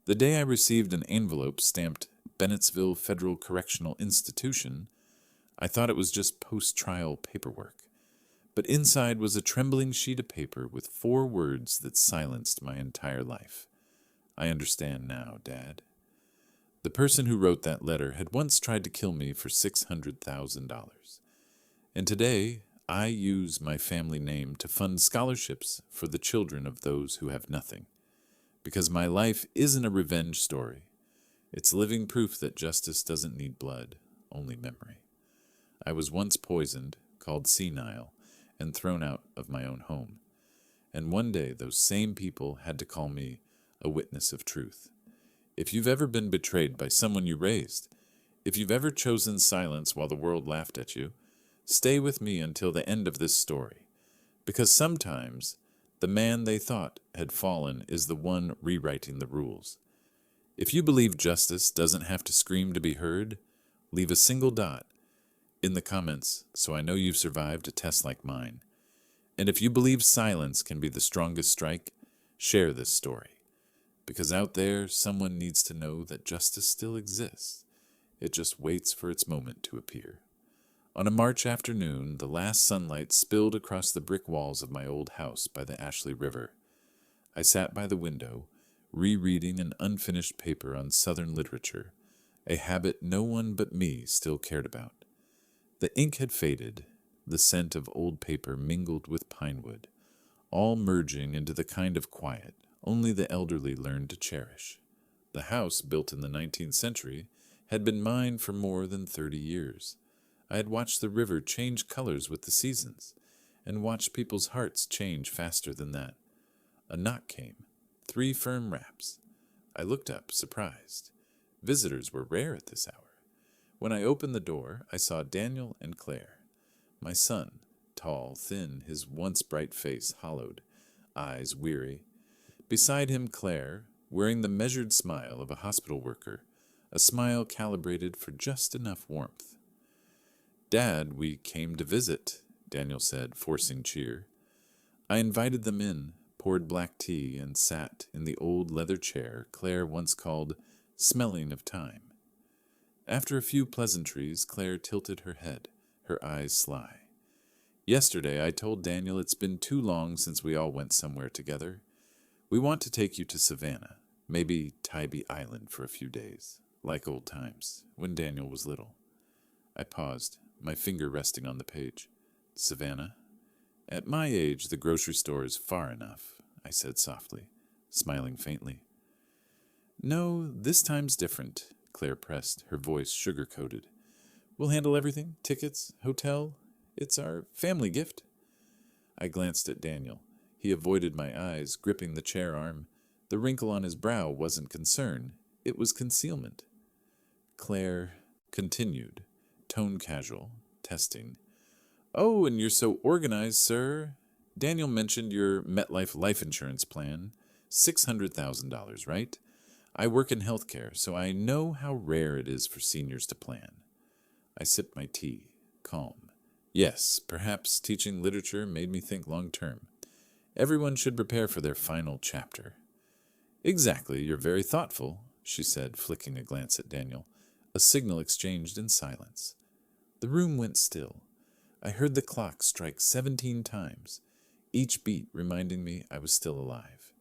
The day I received an envelope stamped Bennettsville Federal Correctional Institution, I thought it was just post-trial paperwork. But inside was a trembling sheet of paper with 4 words that silenced my entire life. I understand now, Dad. The person who wrote that letter had once tried to kill me for $600,000. And today, I use my family name to fund scholarships for the children of those who have nothing. Because my life isn't a revenge story. It's living proof that justice doesn't need blood, only memory. I was once poisoned, called senile, and thrown out of my own home. And one day those same people had to call me a witness of truth. If you've ever been betrayed by someone you raised, if you've ever chosen silence while the world laughed at you, stay with me until the end of this story. Because sometimes the man they thought had fallen is the one rewriting the rules. If you believe justice doesn't have to scream to be heard, leave a single dot in the comments so I know you've survived a test like mine. And if you believe silence can be the strongest strike, share this story. Because out there, someone needs to know that justice still exists. It just waits for its moment to appear. On a March afternoon, the last sunlight spilled across the brick walls of my old house by the Ashley River. I sat by the window, rereading an unfinished paper on Southern literature, a habit no one but me still cared about. The ink had faded, the scent of old paper mingled with pine wood, all merging into the kind of quiet only the elderly learned to cherish. The house, built in the 19th century, had been mine for more than 30 years. I had watched the river change colors with the seasons, and watched people's hearts change faster than that. A knock came, 3 firm raps. I looked up, surprised. Visitors were rare at this hour. When I opened the door, I saw Daniel and Claire. My son, tall, thin, his once bright face hollowed, eyes weary. Beside him, Claire, wearing the measured smile of a hospital worker, a smile calibrated for just enough warmth. Dad, we came to visit, Daniel said, forcing cheer. I invited them in, poured black tea, and sat in the old leather chair Claire once called smelling of time. After a few pleasantries, Claire tilted her head, her eyes sly. Yesterday I told Daniel it's been too long since we all went somewhere together. We want to take you to Savannah, maybe Tybee Island for a few days, like old times, when Daniel was little. I paused, my finger resting on the page. Savannah? At my age, the grocery store is far enough, I said softly, smiling faintly. No, this time's different, Claire pressed, her voice sugar-coated. We'll handle everything, tickets, hotel. It's our family gift. I glanced at Daniel. He avoided my eyes, gripping the chair arm. The wrinkle on his brow wasn't concern. It was concealment. Claire continued, tone casual, testing. Oh, and you're so organized, sir. Daniel mentioned your MetLife life insurance plan. $600,000, right? I work in healthcare, so I know how rare it is for seniors to plan. I sipped my tea, calm. Yes, perhaps teaching literature made me think long-term. Everyone should prepare for their final chapter. Exactly, you're very thoughtful, she said, flicking a glance at Daniel. A signal exchanged in silence. The room went still. I heard the clock strike 17 times, each beat reminding me I was still alive.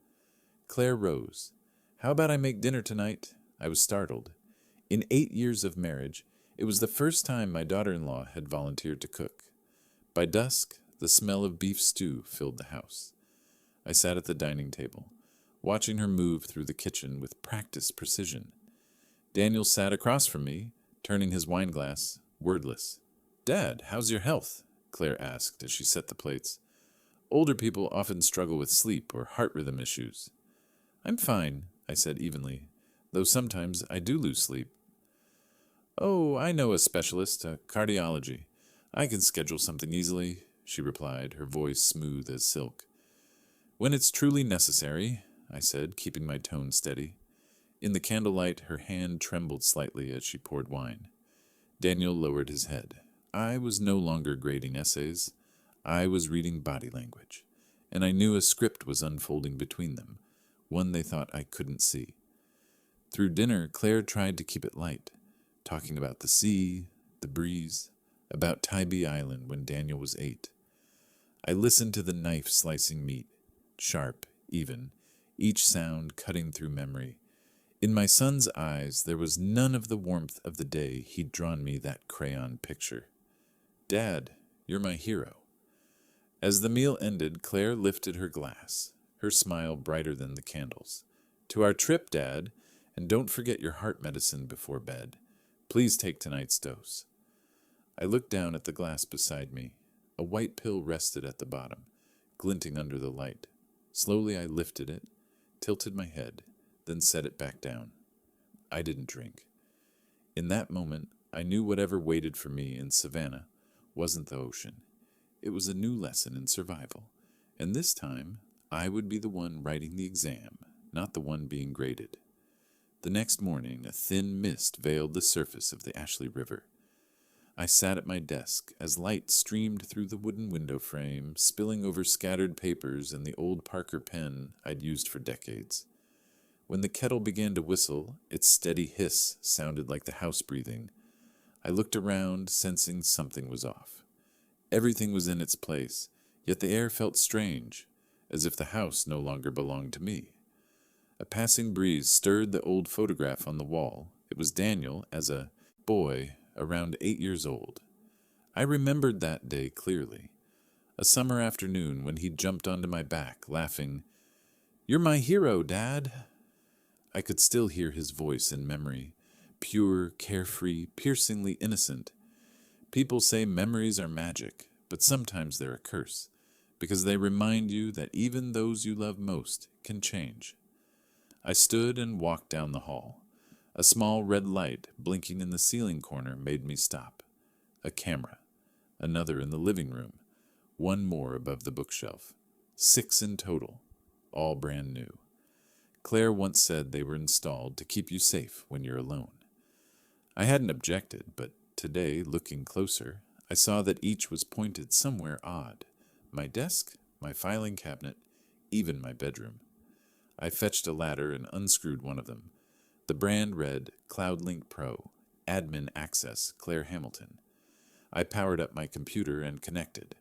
Claire rose. How about I make dinner tonight? I was startled. In 8 years of marriage, it was the first time my daughter-in-law had volunteered to cook. By dusk, the smell of beef stew filled the house. I sat at the dining table, watching her move through the kitchen with practiced precision. Daniel sat across from me, turning his wineglass, wordless. Dad, how's your health? Claire asked as she set the plates. Older people often struggle with sleep or heart rhythm issues. I'm fine, I said evenly, though sometimes I do lose sleep. Oh, I know a specialist, cardiology. I can schedule something easily, she replied, her voice smooth as silk. When it's truly necessary, I said, keeping my tone steady. In the candlelight, her hand trembled slightly as she poured wine. Daniel lowered his head. I was no longer grading essays. I was reading body language, and I knew a script was unfolding between them, one they thought I couldn't see. Through dinner, Claire tried to keep it light, talking about the sea, the breeze, about Tybee Island when Daniel was 8. I listened to the knife slicing meat, sharp, even, each sound cutting through memory. In my son's eyes, there was none of the warmth of the day he'd drawn me that crayon picture. Dad, you're my hero. As the meal ended, Claire lifted her glass, her smile brighter than the candles. To our trip, Dad, and don't forget your heart medicine before bed. Please take tonight's dose. I looked down at the glass beside me. A white pill rested at the bottom, glinting under the light. Slowly I lifted it, tilted my head, then set it back down. I didn't drink. In that moment, I knew whatever waited for me in Savannah wasn't the ocean. It was a new lesson in survival, and this time I would be the one writing the exam, not the one being graded. The next morning, a thin mist veiled the surface of the Ashley River. I sat at my desk as light streamed through the wooden window frame, spilling over scattered papers and the old Parker pen I'd used for decades. When the kettle began to whistle, its steady hiss sounded like the house breathing. I looked around, sensing something was off. Everything was in its place, yet the air felt strange, as if the house no longer belonged to me. A passing breeze stirred the old photograph on the wall. It was Daniel as a boy around 8 years old. I remembered that day clearly. A summer afternoon when he jumped onto my back, laughing, "You're my hero, Dad." I could still hear his voice in memory, pure, carefree, piercingly innocent. People say memories are magic, but sometimes they're a curse, because they remind you that even those you love most can change. I stood and walked down the hall. A small red light blinking in the ceiling corner made me stop. A camera. Another in the living room. One more above the bookshelf. 6 in total. All brand new. Claire once said they were installed to keep you safe when you're alone. I hadn't objected, but today, looking closer, I saw that each was pointed somewhere odd. My desk, my filing cabinet, even my bedroom. I fetched a ladder and unscrewed one of them. The brand read CloudLink Pro, Admin Access, Claire Hamilton. I powered up my computer and connected.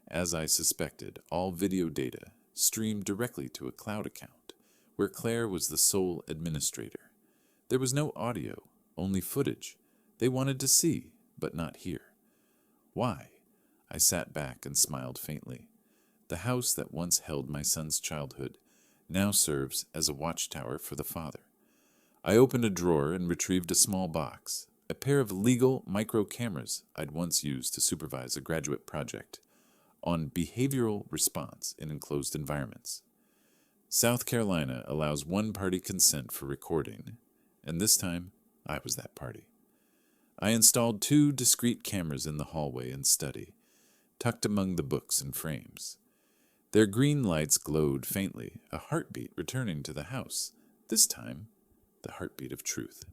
As I suspected, all video data streamed directly to a cloud account, where Claire was the sole administrator. There was no audio, only footage. They wanted to see, but not hear. Why? I sat back and smiled faintly. The house that once held my son's childhood now serves as a watchtower for the father. I opened a drawer and retrieved a small box, a pair of legal micro cameras I'd once used to supervise a graduate project on behavioral response in enclosed environments. South Carolina allows one-party consent for recording, and this time I was that party. I installed 2 discrete cameras in the hallway and study, tucked among the books and frames. Their green lights glowed faintly, a heartbeat returning to the house, this time the heartbeat of truth.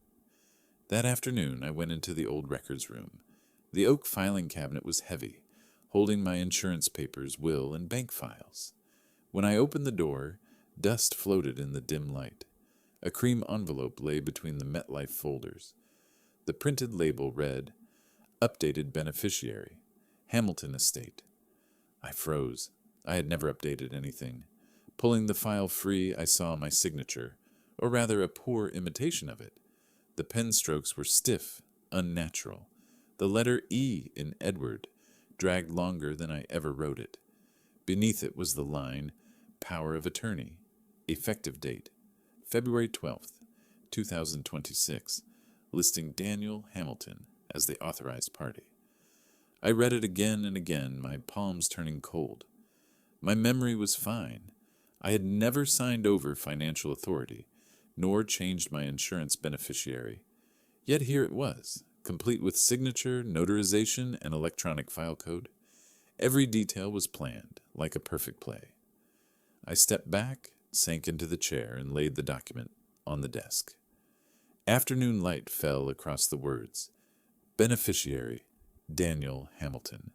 That afternoon I went into the old records room. The oak filing cabinet was heavy, holding my insurance papers, will, and bank files. When I opened the door, dust floated in the dim light. A cream envelope lay between the MetLife folders. The printed label read, Updated Beneficiary, Hamilton Estate. I froze. I had never updated anything. Pulling the file free, I saw my signature, or rather a poor imitation of it. The pen strokes were stiff, unnatural. The letter E in Edward dragged longer than I ever wrote it. Beneath it was the line, Power of Attorney, effective date, February 12th, 2026, listing Daniel Hamilton as the authorized party. I read it again and again, my palms turning cold. My memory was fine. I had never signed over financial authority, nor changed my insurance beneficiary. Yet here it was, complete with signature, notarization, and electronic file code. Every detail was planned, like a perfect play. I stepped back, sank into the chair, and laid the document on the desk. Afternoon light fell across the words. Beneficiary, Daniel Hamilton.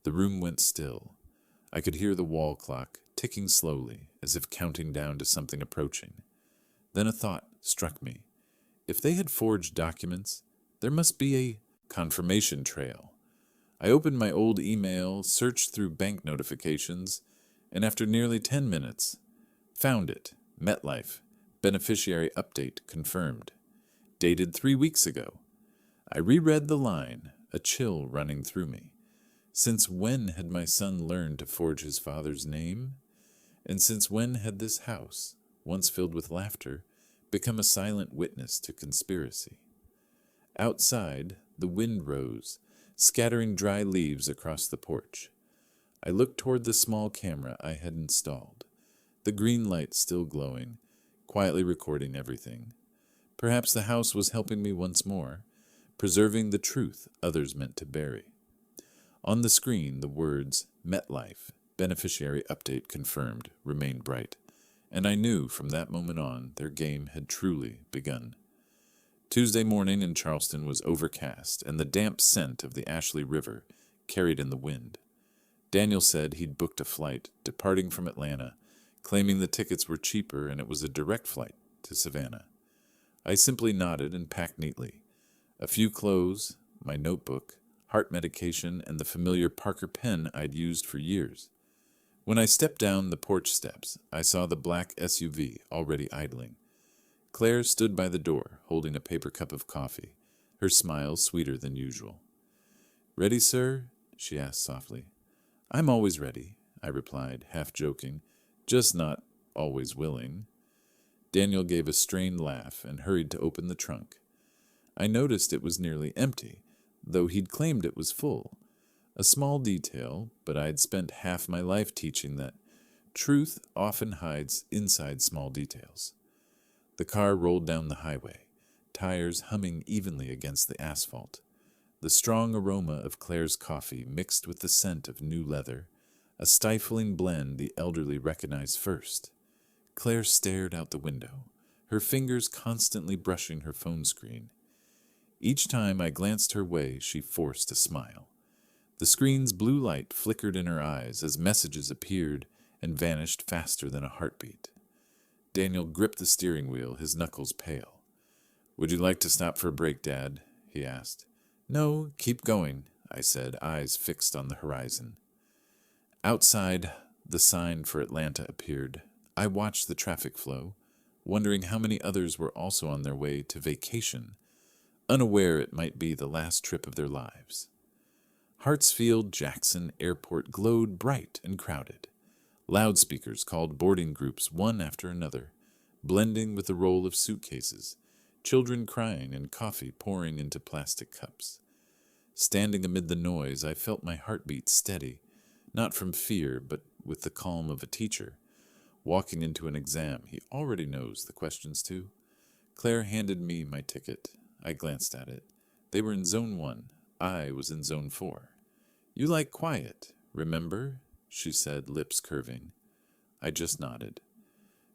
The room went still. I could hear the wall clock ticking slowly, as if counting down to something approaching. Then a thought struck me. If they had forged documents, there must be a confirmation trail. I opened my old email, searched through bank notifications, and after nearly 10 minutes, found it. MetLife. Beneficiary update confirmed. Dated 3 weeks ago. I reread the line, a chill running through me. Since when had my son learned to forge his father's name? And since when had this house, once filled with laughter, become a silent witness to conspiracy? Outside, the wind rose, scattering dry leaves across the porch. I looked toward the small camera I had installed, the green light still glowing, quietly recording everything. Perhaps the house was helping me once more, preserving the truth others meant to bury. On the screen, the words, MetLife, beneficiary update confirmed, remained bright, and I knew from that moment on their game had truly begun. Tuesday morning in Charleston was overcast, and the damp scent of the Ashley River carried in the wind. Daniel said he'd booked a flight, departing from Atlanta, claiming the tickets were cheaper and it was a direct flight to Savannah. I simply nodded and packed neatly. A few clothes, my notebook, heart medication, and the familiar Parker pen I'd used for years. When I stepped down the porch steps, I saw the black SUV already idling. Claire stood by the door, holding a paper cup of coffee, her smile sweeter than usual. "Ready, sir?" she asked softly. "I'm always ready," I replied, half joking, just not always willing. Daniel gave a strained laugh and hurried to open the trunk. I noticed it was nearly empty, though he'd claimed it was full. A small detail, but I'd spent half my life teaching that truth often hides inside small details. The car rolled down the highway, tires humming evenly against the asphalt. The strong aroma of Claire's coffee mixed with the scent of new leather, a stifling blend the elderly recognized first. Claire stared out the window, her fingers constantly brushing her phone screen. Each time I glanced her way, she forced a smile. The screen's blue light flickered in her eyes as messages appeared and vanished faster than a heartbeat. Daniel gripped the steering wheel, his knuckles pale. "Would you like to stop for a break, Dad?" he asked. "No, keep going," I said, eyes fixed on the horizon. Outside, the sign for Atlanta appeared. I watched the traffic flow, wondering how many others were also on their way to vacation, unaware it might be the last trip of their lives. Hartsfield-Jackson Airport glowed bright and crowded. Loudspeakers called boarding groups one after another, blending with the roll of suitcases, children crying and coffee pouring into plastic cups. Standing amid the noise, I felt my heartbeat steady, not from fear, but with the calm of a teacher. Walking into an exam he already knows the questions to. Claire handed me my ticket. I glanced at it. They were in Zone 1. I was in Zone 4. "You like quiet, remember?" she said, lips curving. I just nodded.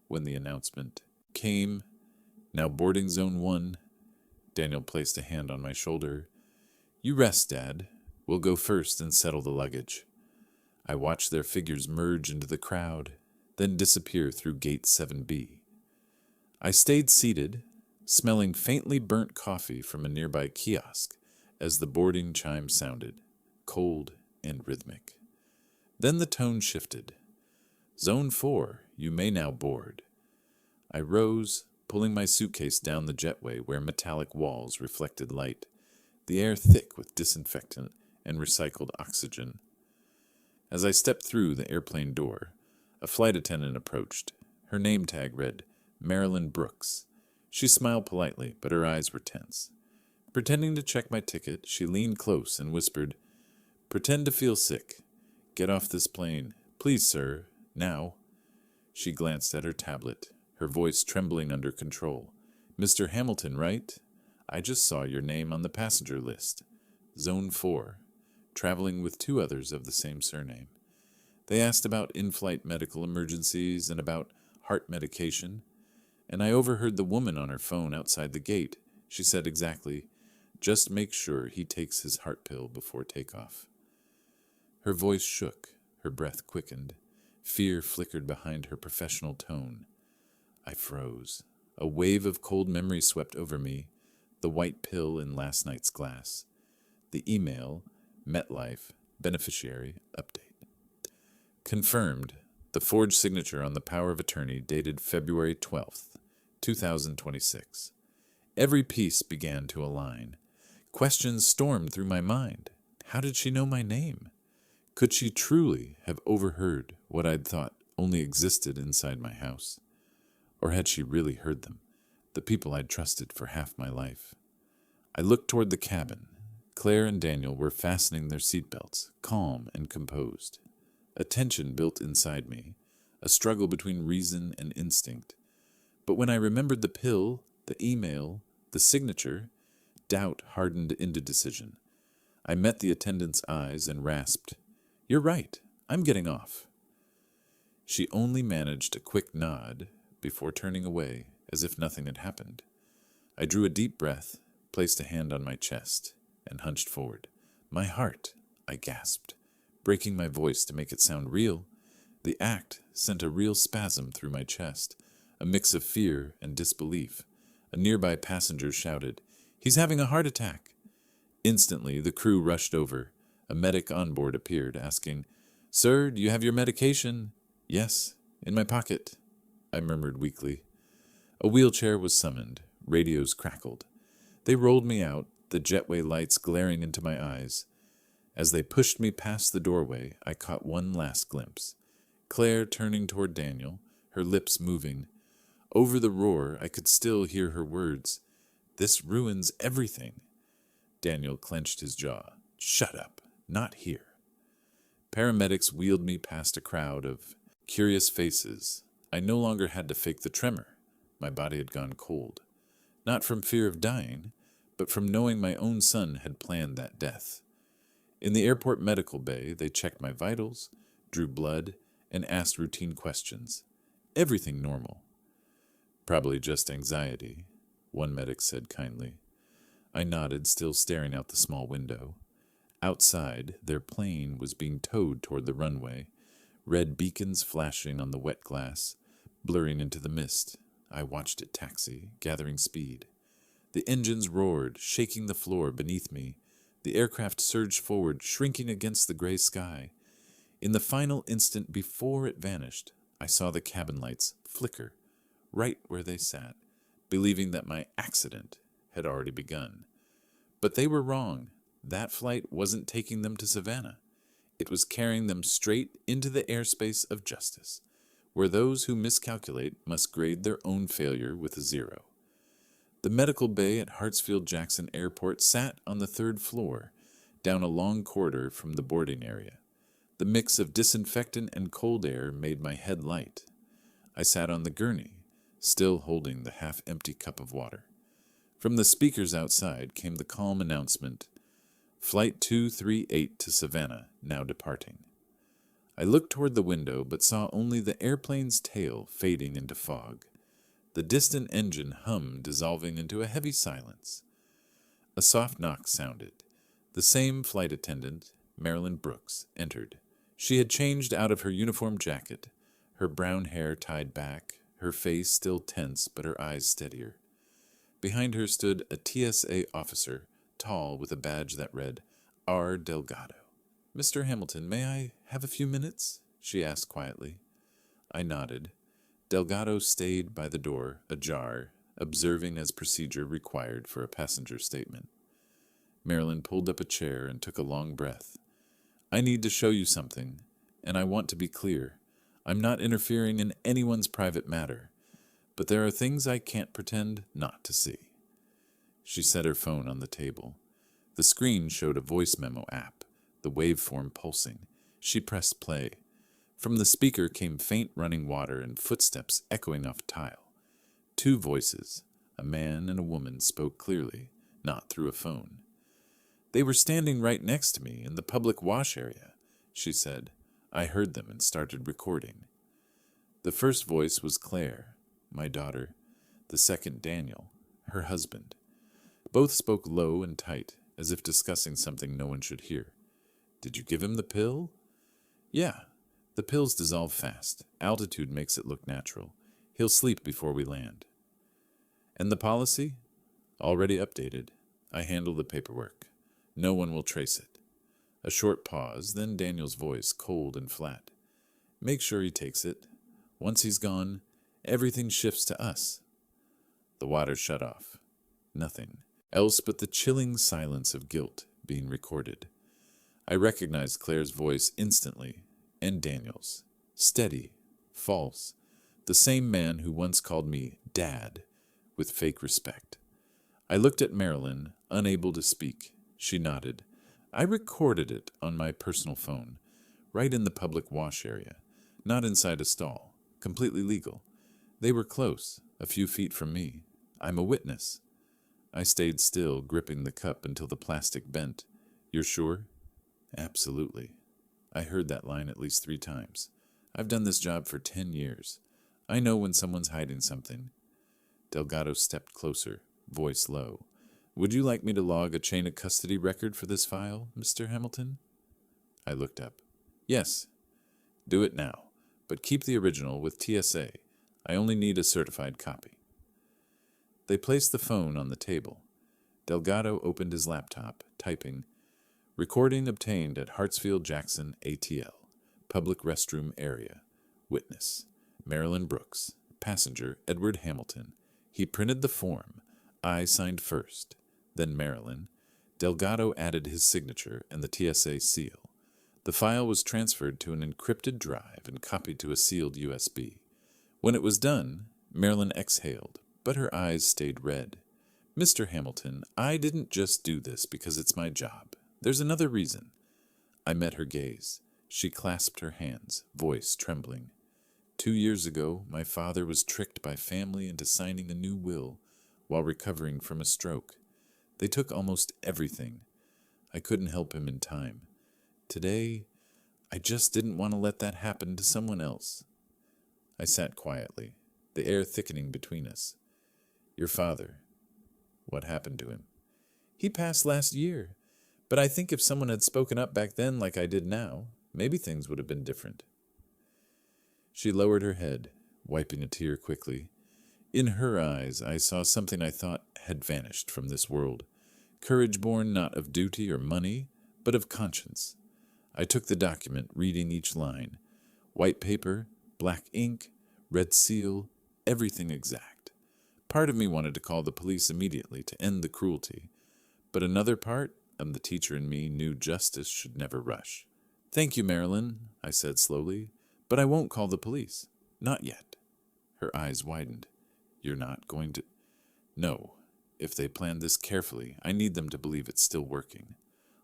When the announcement came, "Now boarding Zone 1, Daniel placed a hand on my shoulder. "You rest, Dad. We'll go first and settle the luggage." I watched their figures merge into the crowd, then disappear through Gate 7B. I stayed seated, smelling faintly burnt coffee from a nearby kiosk as the boarding chime sounded, cold and rhythmic. Then the tone shifted. "Zone 4, you may now board." I rose, pulling my suitcase down the jetway where metallic walls reflected light, the air thick with disinfectant and recycled oxygen. As I stepped through the airplane door, a flight attendant approached. Her name tag read, Marilyn Brooks. She smiled politely, but her eyes were tense. Pretending to check my ticket, she leaned close and whispered, "Pretend to feel sick. Get off this plane. Please, sir. Now." She glanced at her tablet, her voice trembling under control. "Mr. Hamilton, right? I just saw your name on the passenger list. Zone 4. Traveling with 2 others of the same surname. They asked about in-flight medical emergencies and about heart medication, and I overheard the woman on her phone outside the gate. She said exactly, 'Just make sure he takes his heart pill before takeoff.'" Her voice shook, her breath quickened. Fear flickered behind her professional tone. I froze. A wave of cold memory swept over me. The white pill in last night's glass. The email, MetLife, beneficiary, update. Confirmed. The forged signature on the power of attorney dated February 12th, 2026. Every piece began to align. Questions stormed through my mind. How did she know my name? Could she truly have overheard what I'd thought only existed inside my house? Or had she really heard them, the people I'd trusted for half my life? I looked toward the cabin. Claire and Daniel were fastening their seatbelts, calm and composed. A tension built inside me, a struggle between reason and instinct. But when I remembered the pill, the email, the signature, doubt hardened into decision. I met the attendant's eyes and rasped, "You're right, I'm getting off." She only managed a quick nod before turning away as if nothing had happened. I drew a deep breath, placed a hand on my chest, and hunched forward. "My heart," I gasped, breaking my voice to make it sound real. The act sent a real spasm through my chest, a mix of fear and disbelief. A nearby passenger shouted, "He's having a heart attack!" Instantly, the crew rushed over. A medic on board appeared, asking, "Sir, do you have your medication?" "Yes, in my pocket," I murmured weakly. A wheelchair was summoned. Radios crackled. They rolled me out, the jetway lights glaring into my eyes. As they pushed me past the doorway, I caught one last glimpse. Claire turning toward Daniel, her lips moving. Over the roar, I could still hear her words. "This ruins everything." Daniel clenched his jaw. "Shut up. Not here." Paramedics wheeled me past a crowd of curious faces. I no longer had to fake the tremor. My body had gone cold. Not from fear of dying, but from knowing my own son had planned that death. In the airport medical bay, they checked my vitals, drew blood, and asked routine questions. Everything normal. "Probably just anxiety," one medic said kindly. I nodded, still staring out the small window. Outside, their plane was being towed toward the runway, red beacons flashing on the wet glass, blurring into the mist. I watched it taxi, gathering speed. The engines roared, shaking the floor beneath me. The aircraft surged forward, shrinking against the gray sky. In the final instant before it vanished, I saw the cabin lights flicker right where they sat, believing that my accident had already begun. But they were wrong. That flight wasn't taking them to Savannah. It was carrying them straight into the airspace of justice, where those who miscalculate must grade their own failure with a 0. The medical bay at Hartsfield-Jackson Airport sat on the 3rd floor, down a long corridor from the boarding area. The mix of disinfectant and cold air made my head light. I sat on the gurney, still holding the half-empty cup of water. From the speakers outside came the calm announcement, "Flight 238 to Savannah, now departing." I looked toward the window, but saw only the airplane's tail fading into fog. The distant engine hummed, dissolving into a heavy silence. A soft knock sounded. The same flight attendant, Marilyn Brooks, entered. She had changed out of her uniform jacket, her brown hair tied back, her face still tense but her eyes steadier. Behind her stood a TSA officer, tall with a badge that read, R. Delgado. "Mr. Hamilton, may I have a few minutes?" she asked quietly. I nodded. Delgado stayed by the door, ajar, observing as procedure required for a passenger statement. Marilyn pulled up a chair and took a long breath. "I need to show you something, and I want to be clear. I'm not interfering in anyone's private matter, but there are things I can't pretend not to see." She set her phone on the table. The screen showed a voice memo app, the waveform pulsing. She pressed play. From the speaker came faint running water and footsteps echoing off tile. 2 voices, a man and a woman, spoke clearly, not through a phone. "They were standing right next to me in the public wash area," she said. I heard them and started recording. The first voice was Claire, my daughter. The second, Daniel, her husband. Both spoke low and tight, as if discussing something no one should hear. "Did you give him the pill?" "Yeah. The pills dissolve fast. Altitude makes it look natural. He'll sleep before we land." And the policy? Already updated. I handle the paperwork. No one will trace it. A short pause, then Daniel's voice, cold and flat. Make sure he takes it. Once he's gone, everything shifts to us. The water shut off. Nothing else but the chilling silence of guilt being recorded. I recognized Claire's voice instantly, and Daniel's. Steady, false, the same man who once called me Dad, with fake respect. I looked at Marilyn, unable to speak. She nodded. I recorded it on my personal phone, right in the public wash area, not inside a stall, completely legal. They were close, a few feet from me. I'm a witness. I stayed still, gripping the cup until the plastic bent. You're sure? Absolutely. I heard that line at least 3 times. I've done this job for 10 years. I know when someone's hiding something. Delgado stepped closer, voice low. Would you like me to log a chain of custody record for this file, Mr. Hamilton? I looked up. Yes. Do it now, but keep the original with TSA. I only need a certified copy. They placed the phone on the table. Delgado opened his laptop, typing, Recording obtained at Hartsfield-Jackson ATL, public restroom area. Witness, Marilyn Brooks. Passenger, Edward Hamilton. He printed the form. I signed first, then Marilyn. Delgado added his signature and the TSA seal. The file was transferred to an encrypted drive and copied to a sealed USB. When it was done, Marilyn exhaled, but her eyes stayed red. Mr. Hamilton, I didn't just do this because it's my job. There's another reason. I met her gaze. She clasped her hands, voice trembling. 2 years ago, my father was tricked by family into signing a new will while recovering from a stroke. They took almost everything. I couldn't help him in time. Today, I just didn't want to let that happen to someone else. I sat quietly, the air thickening between us. Your father, what happened to him? He passed last year, but I think if someone had spoken up back then like I did now, maybe things would have been different. She lowered her head, wiping a tear quickly. In her eyes, I saw something I thought had vanished from this world. Courage born not of duty or money, but of conscience. I took the document, reading each line. White paper, black ink, red seal, everything exact. Part of me wanted to call the police immediately to end the cruelty, but another part of the teacher in me knew justice should never rush. Thank you, Marilyn, I said slowly, but I won't call the police. Not yet. Her eyes widened. You're not going to... No. If they planned this carefully, I need them to believe it's still working.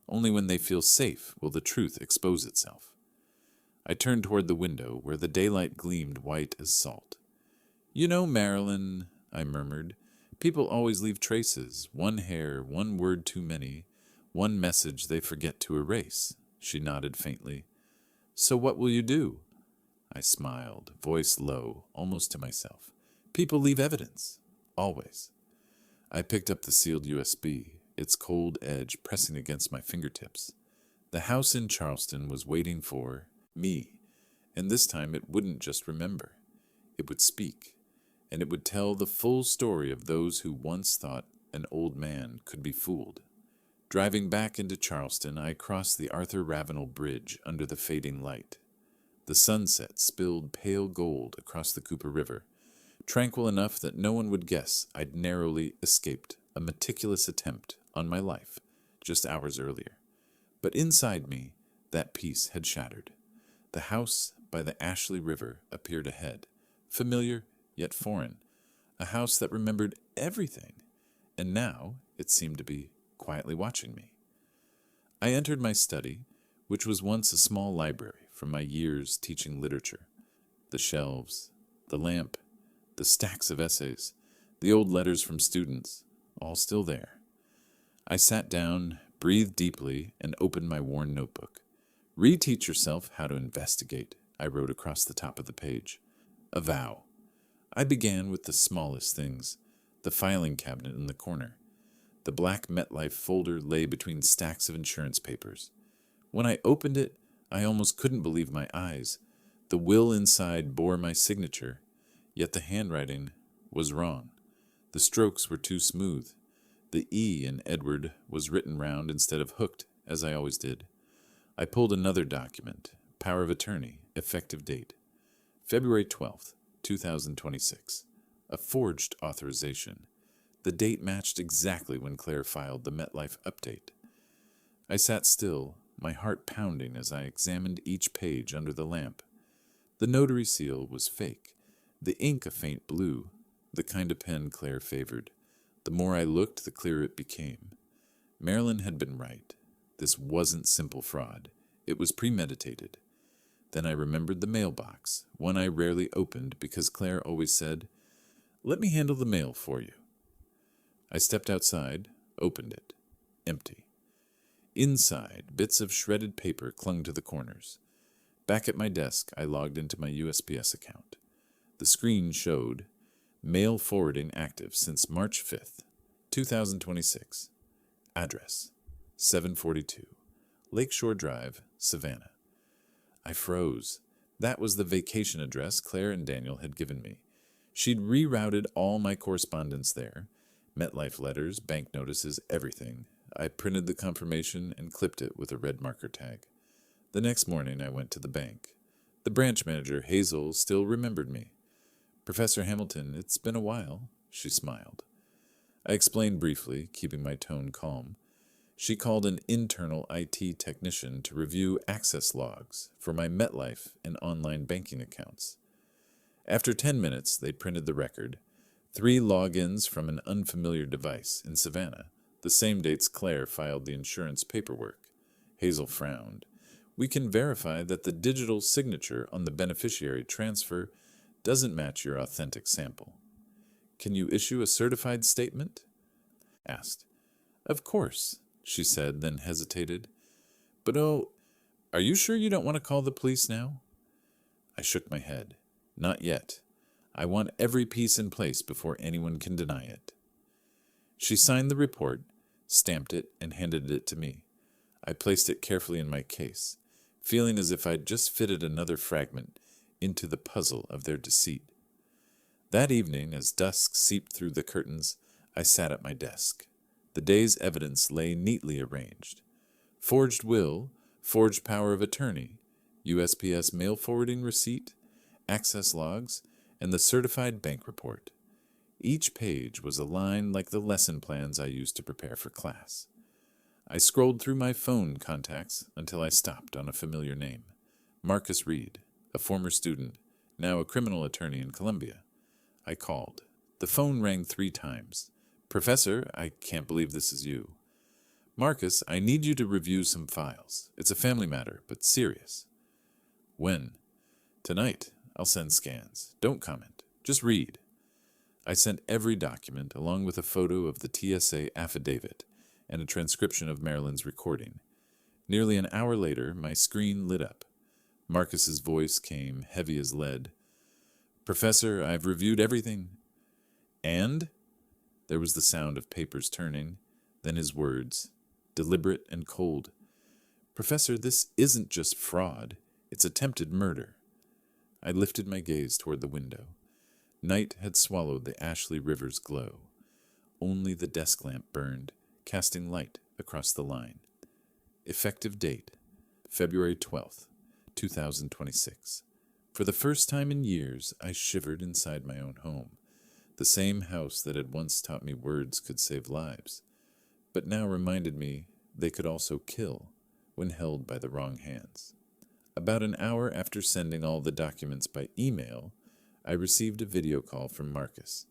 Only when they feel safe will the truth expose itself. I turned toward the window, where the daylight gleamed white as salt. You know, Marilyn, I murmured, people always leave traces, one hair, one word too many, one message they forget to erase. She nodded faintly. So what will you do? I smiled, voice low, almost to myself. People leave evidence. Always. I picked up the sealed USB, its cold edge pressing against my fingertips. The house in Charleston was waiting for me, and this time it wouldn't just remember. It would speak, and it would tell the full story of those who once thought an old man could be fooled. Driving back into Charleston, I crossed the Arthur Ravenel Bridge under the fading light. The sunset spilled pale gold across the Cooper River, tranquil enough that no one would guess I'd narrowly escaped a meticulous attempt on my life just hours earlier. But inside me, that peace had shattered. The house by the Ashley River appeared ahead, familiar yet foreign, a house that remembered everything, and now it seemed to be quietly watching me. I entered my study, which was once a small library from my years teaching literature. The shelves, the lamp, the stacks of essays, the old letters from students, all still there. I sat down, breathed deeply, and opened my worn notebook. Reteach yourself how to investigate, I wrote across the top of the page. A vow. I began with the smallest things, the filing cabinet in the corner. The black MetLife folder lay between stacks of insurance papers. When I opened it, I almost couldn't believe my eyes. The will inside bore my signature, yet the handwriting was wrong. The strokes were too smooth. The E in Edward was written round instead of hooked, as I always did. I pulled another document, power of attorney, effective date, February 12th, 2026. A forged authorization. The date matched exactly when Claire filed the MetLife update. I sat still, my heart pounding as I examined each page under the lamp. The notary seal was fake, the ink a faint blue, the kind of pen Claire favored. The more I looked, the clearer it became. Marilyn had been right. This wasn't simple fraud. It was premeditated. Then I remembered the mailbox, one I rarely opened because Claire always said, "Let me handle the mail for you." I stepped outside, opened it. Empty. Inside, bits of shredded paper clung to the corners. Back at my desk, I logged into my USPS account. The screen showed mail forwarding active since March 5th, 2026. Address 742 Lakeshore Drive, Savannah. I froze. That was the vacation address Claire and Daniel had given me. She'd rerouted all my correspondence there. MetLife letters, bank notices, everything. I printed the confirmation and clipped it with a red marker tag. The next morning I went to the bank. The branch manager, Hazel, still remembered me. "Professor Hamilton, it's been a while," she smiled. I explained briefly, keeping my tone calm. She called an internal IT technician to review access logs for my MetLife and online banking accounts. After 10 minutes, they printed the record. 3 logins from an unfamiliar device in Savannah, the same dates Claire filed the insurance paperwork. Hazel frowned. "We can verify that the digital signature on the beneficiary transfer doesn't match your authentic sample." "Can you issue a certified statement?" asked. "Of course," she said, then hesitated. "But are you sure you don't want to call the police now?" I shook my head. "Not yet. I want every piece in place before anyone can deny it." She signed the report, stamped it, and handed it to me. I placed it carefully in my case, feeling as if I'd just fitted another fragment into the puzzle of their deceit. That evening, as dusk seeped through the curtains, I sat at my desk. The day's evidence lay neatly arranged. Forged will, forged power of attorney, USPS mail forwarding receipt, access logs, and the certified bank report. Each page was aligned like the lesson plans I used to prepare for class. I scrolled through my phone contacts until I stopped on a familiar name. Marcus Reed, a former student, now a criminal attorney in Columbia. I called. The phone rang 3 times. "Professor, I can't believe this is you." "Marcus, I need you to review some files. It's a family matter, but serious." "When?" "Tonight. I'll send scans. Don't comment. Just read." I sent every document, along with a photo of the TSA affidavit and a transcription of Marilyn's recording. Nearly an hour later, my screen lit up. Marcus's voice came heavy as lead. "Professor, I've reviewed everything." "And?" There was the sound of papers turning, then his words, deliberate and cold. "Professor, this isn't just fraud. It's attempted murder." I lifted my gaze toward the window. Night had swallowed the Ashley River's glow. Only the desk lamp burned, casting light across the line. Effective date, February 12th, 2026. For the first time in years, I shivered inside my own home. The same house that had once taught me words could save lives, but now reminded me they could also kill when held by the wrong hands. About an hour after sending all the documents by email, I received a video call from Marcus.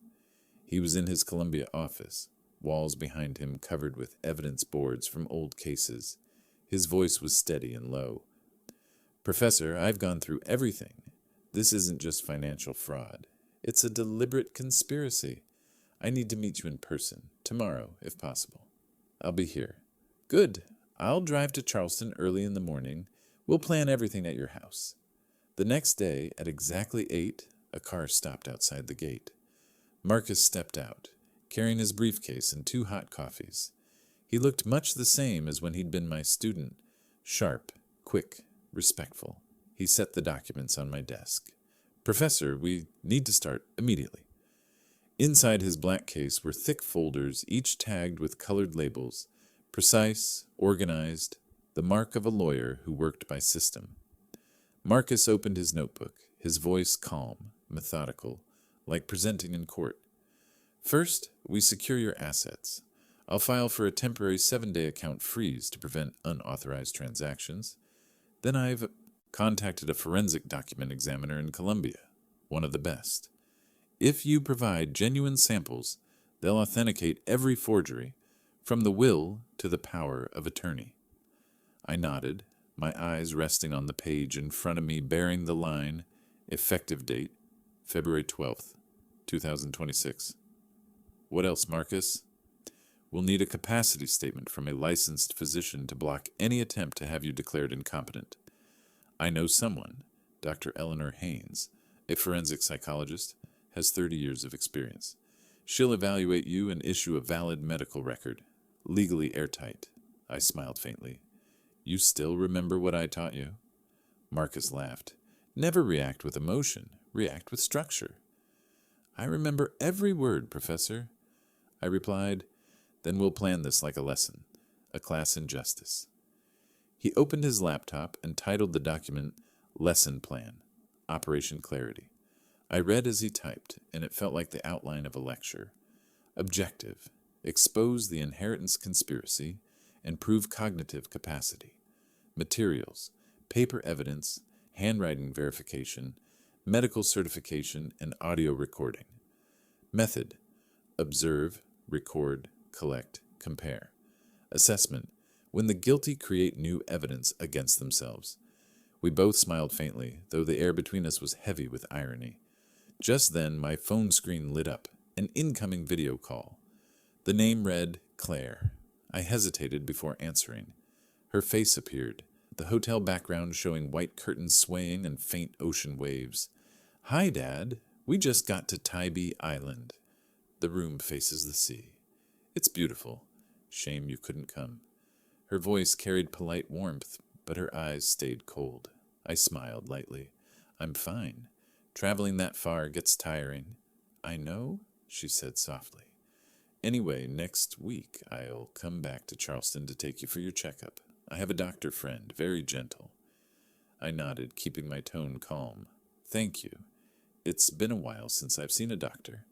He was in his Columbia office, walls behind him covered with evidence boards from old cases. His voice was steady and low. "Professor, I've gone through everything. This isn't just financial fraud. It's a deliberate conspiracy. I need to meet you in person, tomorrow, if possible." "I'll be here." "Good. I'll drive to Charleston early in the morning. We'll plan everything at your house." The next day, at exactly 8, a car stopped outside the gate. Marcus stepped out, carrying his briefcase and 2 hot coffees. He looked much the same as when he'd been my student, sharp, quick, respectful. He set the documents on my desk. "Professor, we need to start immediately." Inside his black case were thick folders, each tagged with colored labels, precise, organized, the mark of a lawyer who worked by system. Marcus opened his notebook, his voice calm, methodical, like presenting in court. First, we secure your assets. I'll file for a temporary 7-day account freeze to prevent unauthorized transactions. Then I've contacted a forensic document examiner in Colombia, one of the best. If you provide genuine samples, they'll authenticate every forgery, from the will to the power of attorney. I nodded, my eyes resting on the page in front of me bearing the line, effective date, February 12th, 2026. What else, Marcus? We'll need a capacity statement from a licensed physician to block any attempt to have you declared incompetent. I know someone, Dr. Eleanor Haynes, a forensic psychologist, has 30 years of experience. She'll evaluate you and issue a valid medical record, legally airtight. I smiled faintly. You still remember what I taught you? Marcus laughed. Never react with emotion, react with structure. I remember every word, Professor. I replied, then we'll plan this like a lesson, a class in justice. He opened his laptop and titled the document Lesson Plan, Operation Clarity. I read as he typed, and it felt like the outline of a lecture. Objective, expose the inheritance conspiracy and prove cognitive capacity. Materials, paper evidence, handwriting verification, medical certification, and audio recording. Method, observe, record, collect, compare. Assessment, when the guilty create new evidence against themselves. We both smiled faintly, though the air between us was heavy with irony. Just then, my phone screen lit up, an incoming video call. The name read Claire. I hesitated before answering. Her face appeared, the hotel background showing white curtains swaying and faint ocean waves. Hi, Dad. We just got to Tybee Island. The room faces the sea. It's beautiful. Shame you couldn't come. Her voice carried polite warmth, but her eyes stayed cold. I smiled lightly. I'm fine. Traveling that far gets tiring. I know, she said softly. Anyway, next week I'll come back to Charleston to take you for your checkup. I have a doctor friend, very gentle. I nodded, keeping my tone calm. Thank you. It's been a while since I've seen a doctor.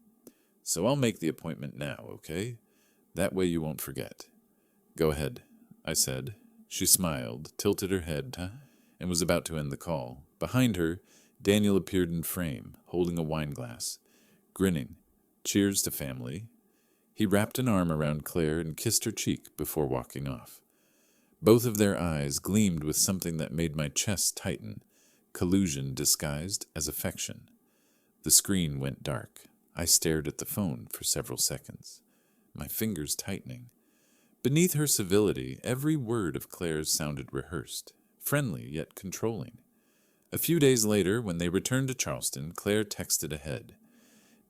So I'll make the appointment now, okay? That way you won't forget. Go ahead, I said. She smiled, tilted her head, and was about to end the call. Behind her, Daniel appeared in frame, holding a wine glass, grinning. Cheers to family. He wrapped an arm around Claire and kissed her cheek before walking off. Both of their eyes gleamed with something that made my chest tighten, collusion disguised as affection. The screen went dark. I stared at the phone for several seconds, my fingers tightening. Beneath her civility, every word of Claire's sounded rehearsed, friendly yet controlling. A few days later, when they returned to Charleston, Claire texted ahead.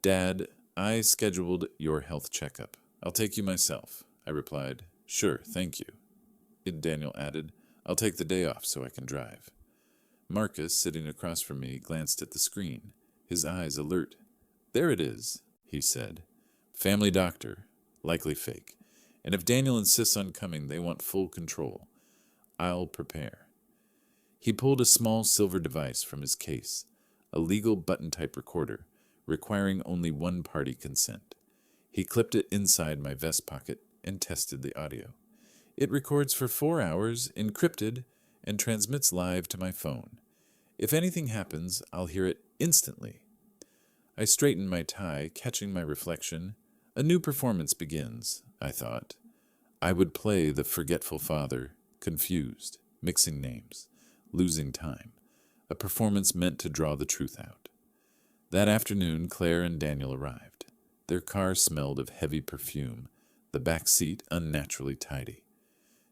Dad, I scheduled your health checkup. I'll take you myself. I replied, Sure, thank you. Daniel added, I'll take the day off so I can drive. Marcus, sitting across from me, glanced at the screen, his eyes alert. There it is, he said. Family doctor, likely fake. And if Daniel insists on coming, they want full control. I'll prepare. He pulled a small silver device from his case, a legal button-type recorder, requiring only one-party consent. He clipped it inside my vest pocket and tested the audio. It records for 4 hours, encrypted, and transmits live to my phone. If anything happens, I'll hear it instantly. I straightened my tie, catching my reflection. A new performance begins, I thought. I would play the forgetful father, confused, mixing names, losing time, a performance meant to draw the truth out. That afternoon, Claire and Daniel arrived. Their car smelled of heavy perfume, the back seat unnaturally tidy.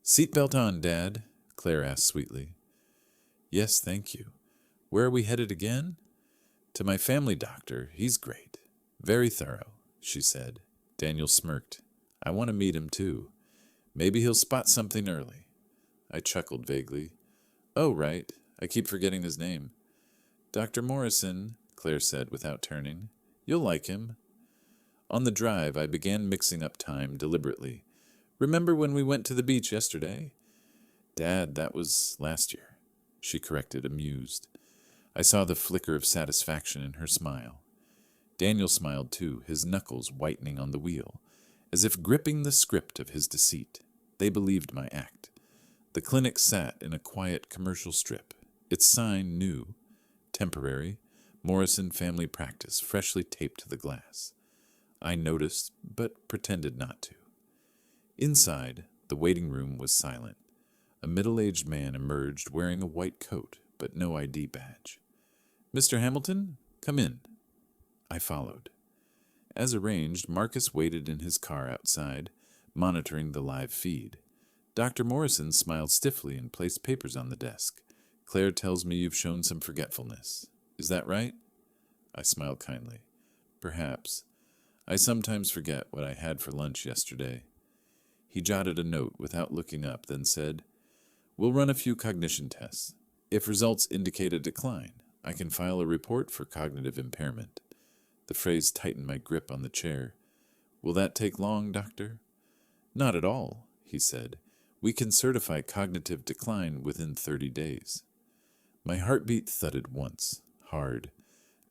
Seatbelt on, Dad, Claire asked sweetly. Yes, thank you. Where are we headed again? To my family doctor. He's great. Very thorough, she said. Daniel smirked. I want to meet him, too. Maybe he'll spot something early. I chuckled vaguely. Oh, right. I keep forgetting his name. Dr. Morrison, Claire said without turning. You'll like him. On the drive, I began mixing up time deliberately. Remember when we went to the beach yesterday? Dad, that was last year, she corrected, amused. I saw the flicker of satisfaction in her smile. Daniel smiled too, his knuckles whitening on the wheel, as if gripping the script of his deceit. They believed my act. The clinic sat in a quiet commercial strip, its sign new, temporary, Morrison Family Practice freshly taped to the glass. I noticed, but pretended not to. Inside, the waiting room was silent. A middle-aged man emerged wearing a white coat, but no ID badge. "Mr. Hamilton, come in." I followed. As arranged, Marcus waited in his car outside, monitoring the live feed. Dr. Morrison smiled stiffly and placed papers on the desk. "Claire tells me you've shown some forgetfulness. Is that right?" I smiled kindly. "Perhaps. I sometimes forget what I had for lunch yesterday." He jotted a note without looking up, then said, "We'll run a few cognition tests. If results indicate a decline, I can file a report for cognitive impairment." The phrase tightened my grip on the chair. "Will that take long, doctor?" "Not at all," he said. "We can certify cognitive decline within 30 days. My heartbeat thudded once, hard.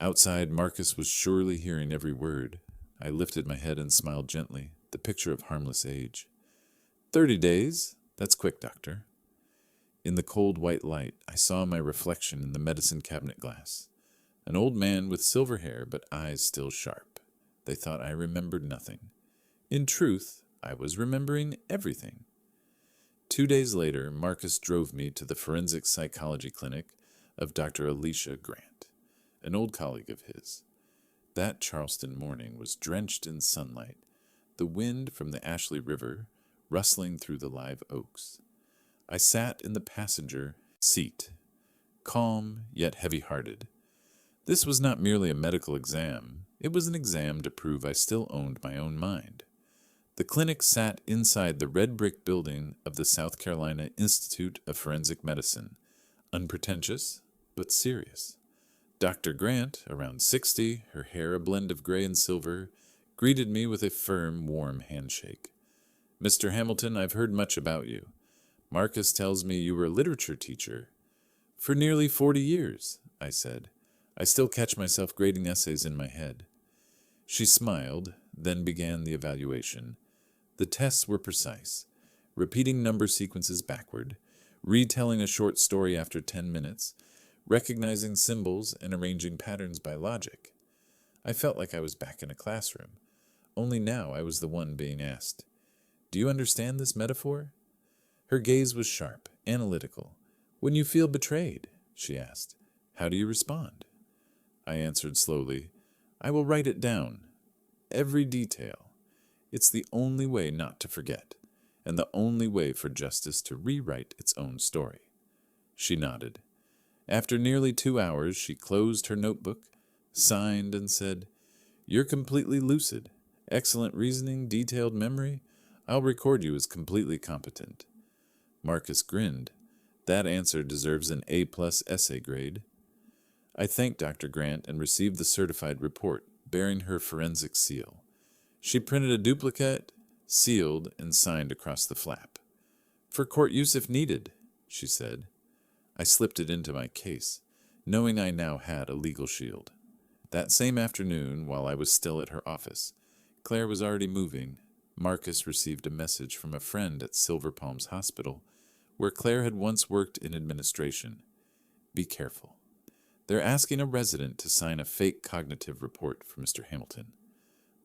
Outside, Marcus was surely hearing every word. I lifted my head and smiled gently, the picture of harmless age. 30 days? That's quick, doctor." In the cold white light, I saw my reflection in the medicine cabinet glass. An old man with silver hair but eyes still sharp. They thought I remembered nothing. In truth, I was remembering everything. 2 days later, Marcus drove me to the forensic psychology clinic of Dr. Alicia Grant, an old colleague of his. That Charleston morning was drenched in sunlight, the wind from the Ashley River rustling through the live oaks. I sat in the passenger seat, calm yet heavy-hearted. This was not merely a medical exam. It was an exam to prove I still owned my own mind. The clinic sat inside the red brick building of the South Carolina Institute of Forensic Medicine, unpretentious but serious. Dr. Grant, around 60, her hair a blend of gray and silver, greeted me with a firm, warm handshake. "Mr. Hamilton, I've heard much about you. Marcus tells me you were a literature teacher." "For nearly 40 years, I said. I still catch myself grading essays in my head. She smiled, then began the evaluation. The tests were precise, repeating number sequences backward, retelling a short story after 10 minutes, recognizing symbols and arranging patterns by logic. I felt like I was back in a classroom, only now I was the one being asked, "Do you understand this metaphor?" Her gaze was sharp, analytical. "When you feel betrayed," she asked, "how do you respond?" I answered slowly, "I will write it down. Every detail. It's the only way not to forget, and the only way for justice to rewrite its own story." She nodded. After nearly 2 hours, she closed her notebook, signed, and said, "You're completely lucid. Excellent reasoning, detailed memory. I'll record you as completely competent." Marcus grinned. "That answer deserves an A+ essay grade." I thanked Dr. Grant and received the certified report, bearing her forensic seal. She printed a duplicate, sealed, and signed across the flap. "For court use if needed," she said. I slipped it into my case, knowing I now had a legal shield. That same afternoon, while I was still at her office, Claire was already moving. Marcus received a message from a friend at Silver Palms Hospital, where Claire had once worked in administration. "Be careful. They're asking a resident to sign a fake cognitive report for Mr. Hamilton."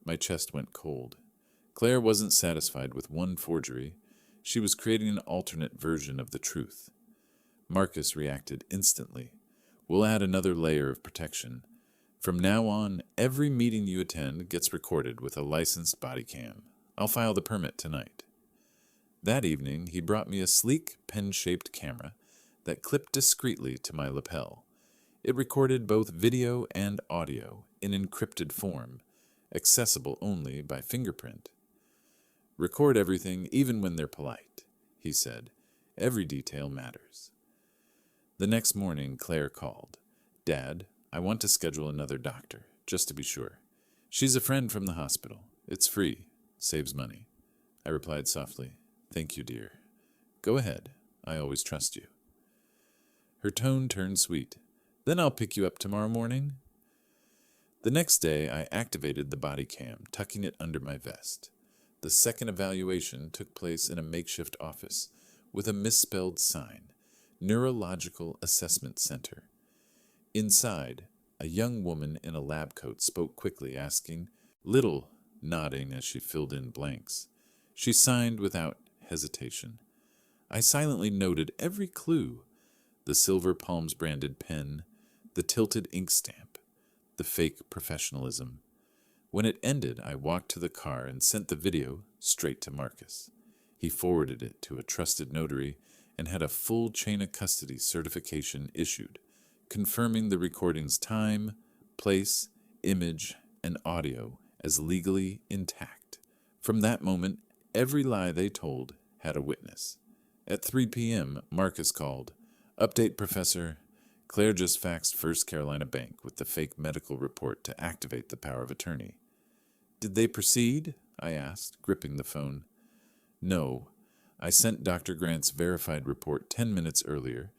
My chest went cold. Claire wasn't satisfied with one forgery. She was creating an alternate version of the truth. Marcus reacted instantly. "We'll add another layer of protection. From now on, every meeting you attend gets recorded with a licensed body cam. I'll file the permit tonight." That evening, he brought me a sleek, pen-shaped camera that clipped discreetly to my lapel. It recorded both video and audio in encrypted form, accessible only by fingerprint. "Record everything, even when they're polite," he said. "Every detail matters." The next morning, Claire called. "Dad, I want to schedule another doctor, just to be sure." She's a friend from the hospital. It's free. Saves money. I replied softly. Thank you, dear. Go ahead. I always trust you. Her tone turned sweet. Then I'll pick you up tomorrow morning. The next day, I activated the body cam, tucking it under my vest. The second evaluation took place in a makeshift office with a misspelled sign, Neurological Assessment Center. Inside, a young woman in a lab coat spoke quickly, asking, Little, nodding as she filled in blanks. She signed without hesitation. I silently noted every clue: the Silver Palms branded pen, the tilted ink stamp, the fake professionalism. When it ended, I walked to the car and sent the video straight to Marcus. He forwarded it to a trusted notary and had a full chain of custody certification issued, confirming the recording's time, place, image, and audio as legally intact. From that moment, every lie they told had a witness. At 3 p.m., Marcus called. Update, Professor. Claire just faxed First Carolina Bank with the fake medical report to activate the power of attorney. Did they proceed? I asked, gripping the phone. No. I sent Dr. Grant's verified report 10 minutes earlier,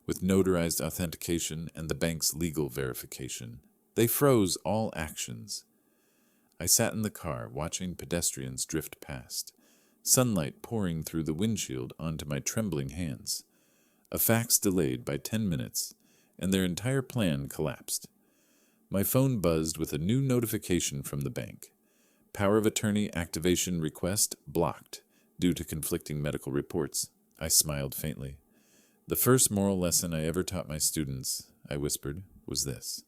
with notarized authentication and the bank's legal verification. They froze all actions. I sat in the car, watching pedestrians drift past, sunlight pouring through the windshield onto my trembling hands. A fax delayed by 10 minutes, and their entire plan collapsed. My phone buzzed with a new notification from the bank. Power of attorney activation request blocked due to conflicting medical reports. I smiled faintly. The first moral lesson I ever taught my students, I whispered, was this.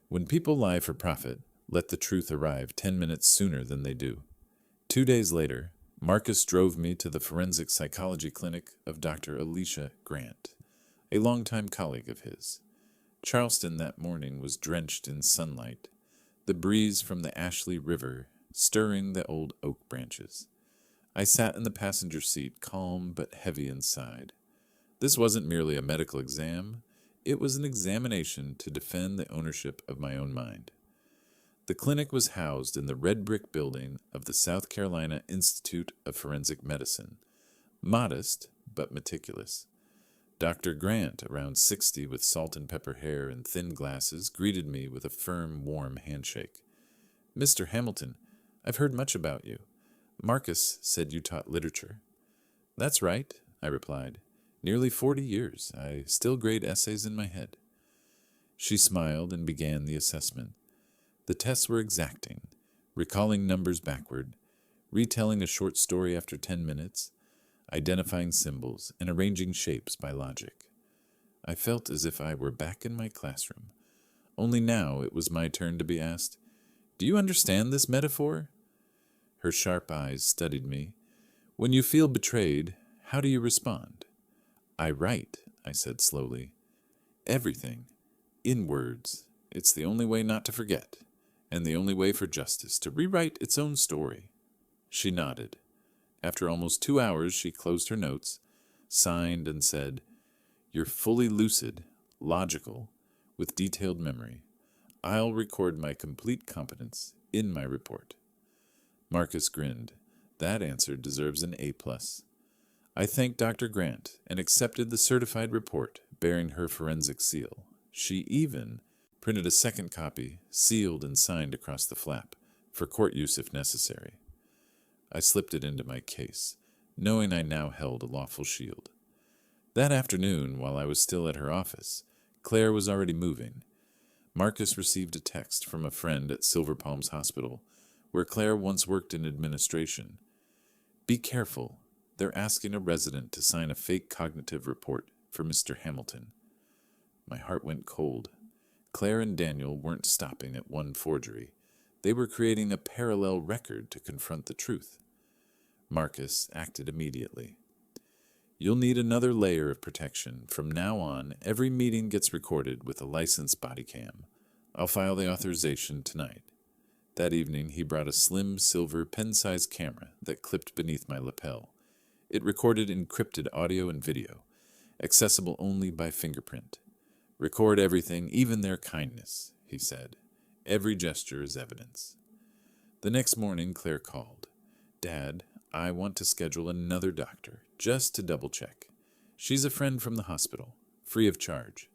When people lie for profit, let the truth arrive 10 minutes sooner than they do. 2 days later, Marcus drove me to the forensic psychology clinic of Dr. Alicia Grant, a longtime colleague of his. Charleston that morning was drenched in sunlight, the breeze from the Ashley River stirring the old oak branches. I sat in the passenger seat, calm but heavy inside. This wasn't merely a medical exam, it was an examination to defend the ownership of my own mind. The clinic was housed in the red brick building of the South Carolina Institute of Forensic Medicine, modest but meticulous. Dr. Grant, around 60 with salt and pepper hair and thin glasses, greeted me with a firm, warm handshake. Mr. Hamilton, I've heard much about you. Marcus said you taught literature. That's right, I replied. Nearly 40 years. I still grade essays in my head. She smiled and began the assessment. The tests were exacting, recalling numbers backward, retelling a short story after 10 minutes, identifying symbols, and arranging shapes by logic. I felt as if I were back in my classroom. Only now it was my turn to be asked, Do you understand this metaphor? Her sharp eyes studied me. When you feel betrayed, how do you respond? I write, I said slowly. Everything. In words. It's the only way not to forget, and the only way for justice to rewrite its own story. She nodded. After almost 2 hours, she closed her notes, signed, and said, You're fully lucid, logical, with detailed memory. I'll record my complete competence in my report. Marcus grinned. That answer deserves an A+. I thanked Dr. Grant and accepted the certified report bearing her forensic seal. She even printed a second copy, sealed and signed across the flap, for court use if necessary. I slipped it into my case, knowing I now held a lawful shield. That afternoon, while I was still at her office, Claire was already moving. Marcus received a text from a friend at Silver Palms Hospital, where Claire once worked in administration. Be careful. They're asking a resident to sign a fake cognitive report for Mr. Hamilton. My heart went cold. Claire and Daniel weren't stopping at one forgery. They were creating a parallel record to confront the truth. Marcus acted immediately. You'll need another layer of protection. From now on, every meeting gets recorded with a licensed body cam. I'll file the authorization tonight. That evening, he brought a slim silver pen-sized camera that clipped beneath my lapel. It recorded encrypted audio and video, accessible only by fingerprint. Record everything, even their kindness, he said. Every gesture is evidence. The next morning, Claire called. Dad, I want to schedule another doctor, just to double check. She's a friend from the hospital, free of charge.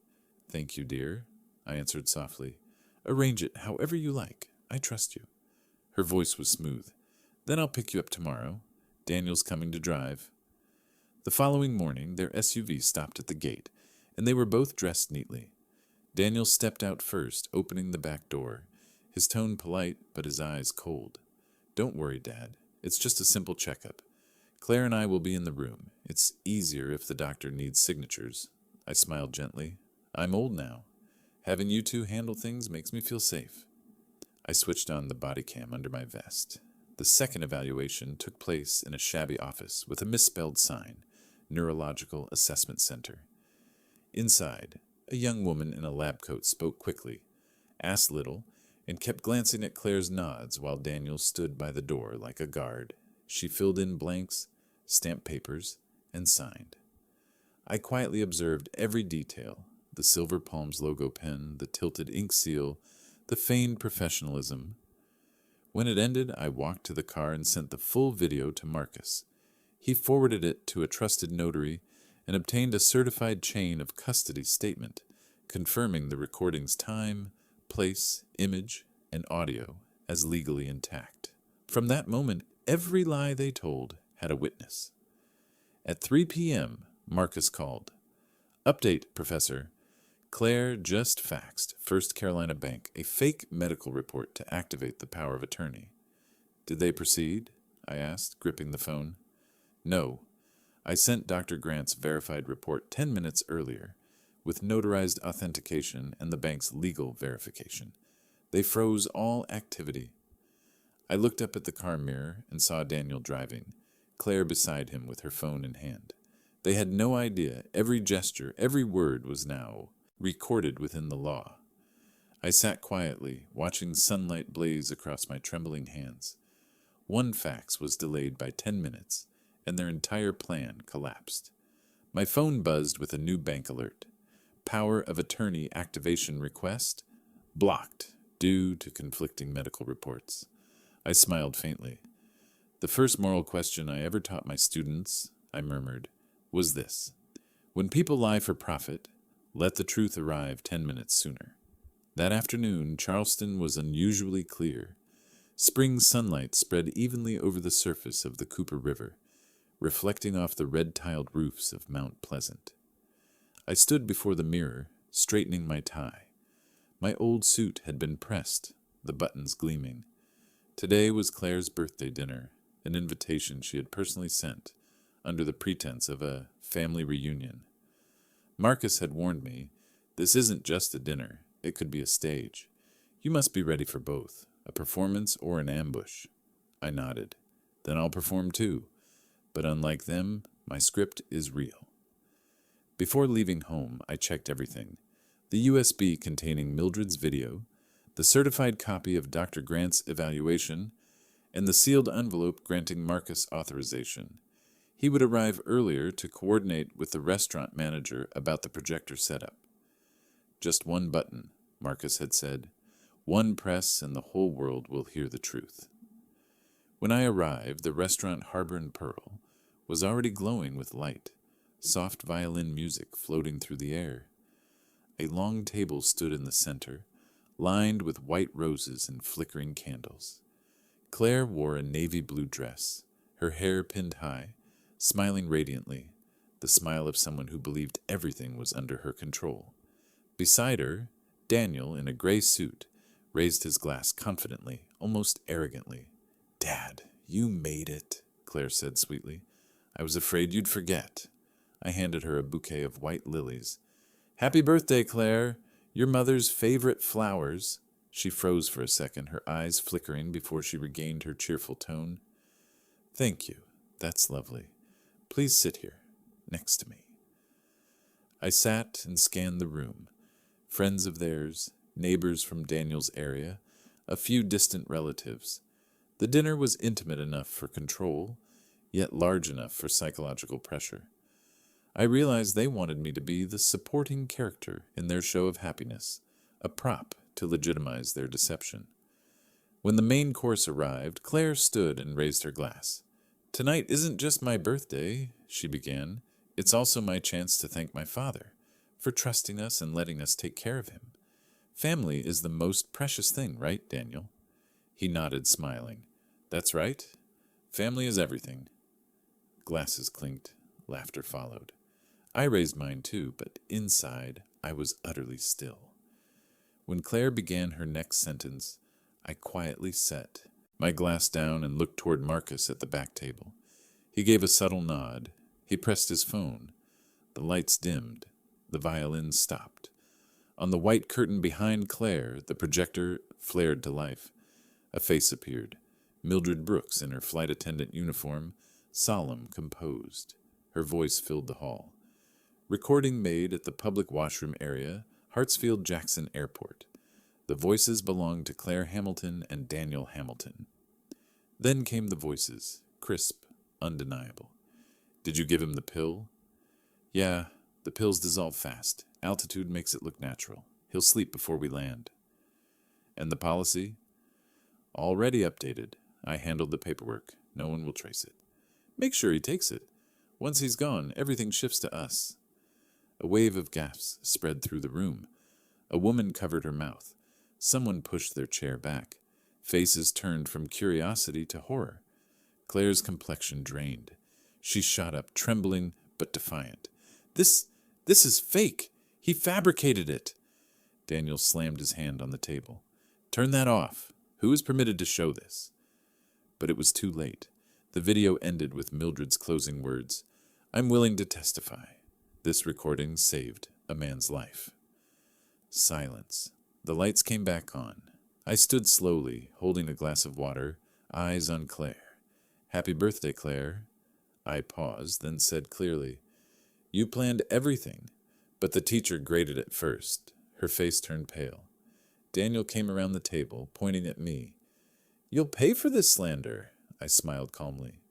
Thank you, dear, I answered softly. Arrange it however you like. I trust you. Her voice was smooth. Then I'll pick you up tomorrow. Daniel's coming to drive. The following morning, their SUV stopped at the gate, and they were both dressed neatly. Daniel stepped out first, opening the back door, his tone polite but his eyes cold. Don't worry, Dad. It's just a simple checkup. Claire and I will be in the room. It's easier if the doctor needs signatures. I smiled gently. I'm old now. Having you two handle things makes me feel safe. I switched on the body cam under my vest. The second evaluation took place in a shabby office with a misspelled sign, Neurological Assessment Center. Inside, a young woman in a lab coat spoke quickly, asked little, and kept glancing at Claire's nods while Daniel stood by the door like a guard. She filled in blanks, stamped papers, and signed. I quietly observed every detail, the Silver Palms logo pen, the tilted ink seal, the feigned professionalism. When it ended, I walked to the car and sent the full video to Marcus. He forwarded it to a trusted notary and obtained a certified chain of custody statement, confirming the recording's time, place, image, and audio as legally intact. From that moment, every lie they told had a witness. At 3 p.m., Marcus called. Update, Professor. Claire just faxed First Carolina Bank a fake medical report to activate the power of attorney. Did they proceed? I asked, gripping the phone. No. I sent Dr. Grant's verified report 10 minutes earlier, with notarized authentication and the bank's legal verification. They froze all activity. I looked up at the car mirror and saw Daniel driving, Claire beside him with her phone in hand. They had no idea every gesture, every word was now recorded within the law. I sat quietly, watching sunlight blaze across my trembling hands. One fax was delayed by 10 minutes, and their entire plan collapsed. My phone buzzed with a new bank alert. Power of attorney activation request blocked due to conflicting medical reports. I smiled faintly. The first moral question I ever taught my students, I murmured, was this: when people lie for profit, let the truth arrive 10 minutes sooner. That afternoon, Charleston was unusually clear. Spring sunlight spread evenly over the surface of the Cooper River, reflecting off the red-tiled roofs of Mount Pleasant. I stood before the mirror, straightening my tie. My old suit had been pressed, the buttons gleaming. Today was Claire's birthday dinner, an invitation she had personally sent, under the pretense of a family reunion. Marcus had warned me, this isn't just a dinner, it could be a stage. You must be ready for both, a performance or an ambush. I nodded. Then I'll perform too. But unlike them, my script is real. Before leaving home, I checked everything. The USB containing Mildred's video, the certified copy of Dr. Grant's evaluation, and the sealed envelope granting Marcus authorization. He would arrive earlier to coordinate with the restaurant manager about the projector setup. Just one button, Marcus had said. One press and the whole world will hear the truth. When I arrived, the restaurant Harbor and Pearl was already glowing with light, soft violin music floating through the air. A long table stood in the center, lined with white roses and flickering candles. Claire wore a navy blue dress, her hair pinned high, smiling radiantly, the smile of someone who believed everything was under her control. Beside her, Daniel, in a gray suit, raised his glass confidently, almost arrogantly. "Dad, you made it," Claire said sweetly. "I was afraid you'd forget." I handed her a bouquet of white lilies. "Happy birthday, Claire! Your mother's favorite flowers." She froze for a second, her eyes flickering before she regained her cheerful tone. "Thank you. That's lovely. Please sit here, next to me." I sat and scanned the room. Friends of theirs, neighbors from Daniel's area, a few distant relatives. The dinner was intimate enough for control, yet large enough for psychological pressure. I realized they wanted me to be the supporting character in their show of happiness, a prop to legitimize their deception. When the main course arrived, Claire stood and raised her glass. "Tonight isn't just my birthday," she began. "It's also my chance to thank my father for trusting us and letting us take care of him. Family is the most precious thing, right, Daniel?" He nodded, smiling. "That's right. Family is everything." Glasses clinked. Laughter followed. I raised mine too, but inside I was utterly still. When Claire began her next sentence, I quietly set my glass down and looked toward Marcus at the back table. He gave a subtle nod. He pressed his phone. The lights dimmed. The violin stopped. On the white curtain behind Claire, the projector flared to life. A face appeared. Mildred Brooks in her flight attendant uniform, solemn, composed. Her voice filled the hall. "Recording made at the public washroom area, Hartsfield-Jackson Airport. The voices belonged to Claire Hamilton and Daniel Hamilton." Then came the voices, crisp, undeniable. "Did you give him the pill?" "Yeah, the pills dissolve fast. Altitude makes it look natural. He'll sleep before we land." "And the policy?" "Already updated. I handled the paperwork. No one will trace it." "Make sure he takes it. Once he's gone, everything shifts to us." A wave of gasps spread through the room. A woman covered her mouth. Someone pushed their chair back. Faces turned from curiosity to horror. Claire's complexion drained. She shot up, trembling but defiant. This is fake. He fabricated it." Daniel slammed his hand on the table. "Turn that off. Who is permitted to show this?" But it was too late. The video ended with Mildred's closing words. "I'm willing to testify. This recording saved a man's life." Silence. The lights came back on. I stood slowly, holding a glass of water, eyes on Claire. "Happy birthday, Claire." I paused, then said clearly, "You planned everything." But the teacher graded it first. Her face turned pale. Daniel came around the table, pointing at me. "You'll pay for this slander." I smiled calmly.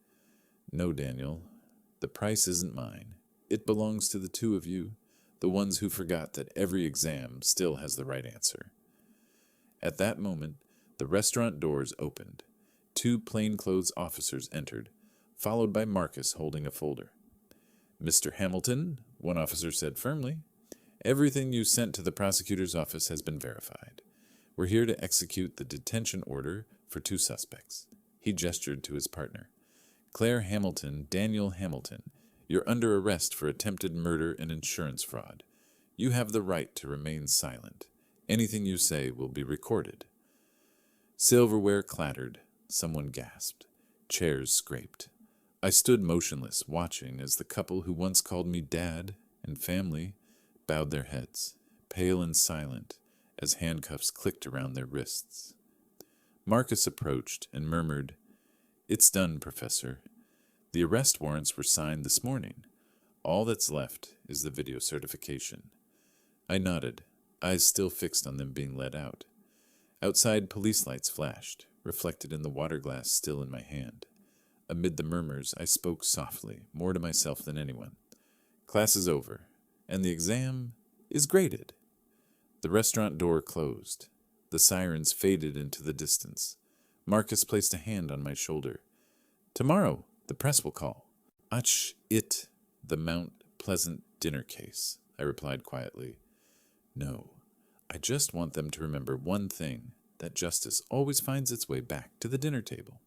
"No, Daniel. The price isn't mine. It belongs to the two of you, the ones who forgot that every exam still has the right answer." At that moment, the restaurant doors opened. 2 plainclothes officers entered, followed by Marcus holding a folder. "Mr. Hamilton," one officer said firmly, "everything you sent to the prosecutor's office has been verified. We're here to execute the detention order for 2 suspects. He gestured to his partner. "Claire Hamilton, Daniel Hamilton, you're under arrest for attempted murder and insurance fraud. You have the right to remain silent. Anything you say will be recorded." Silverware clattered. Someone gasped. Chairs scraped. I stood motionless, watching as the couple who once called me dad and family bowed their heads, pale and silent, as handcuffs clicked around their wrists. Marcus approached and murmured, "It's done, Professor. The arrest warrants were signed this morning. All that's left is the video certification." I nodded, eyes still fixed on them being let out. Outside, police lights flashed, reflected in the water glass still in my hand. Amid the murmurs, I spoke softly, more to myself than anyone. "Class is over, and the exam is graded." The restaurant door closed. The sirens faded into the distance. Marcus placed a hand on my shoulder. "Tomorrow, the press will call." The Mount Pleasant dinner case," I replied quietly. "No, I just want them to remember one thing, that justice always finds its way back to the dinner table."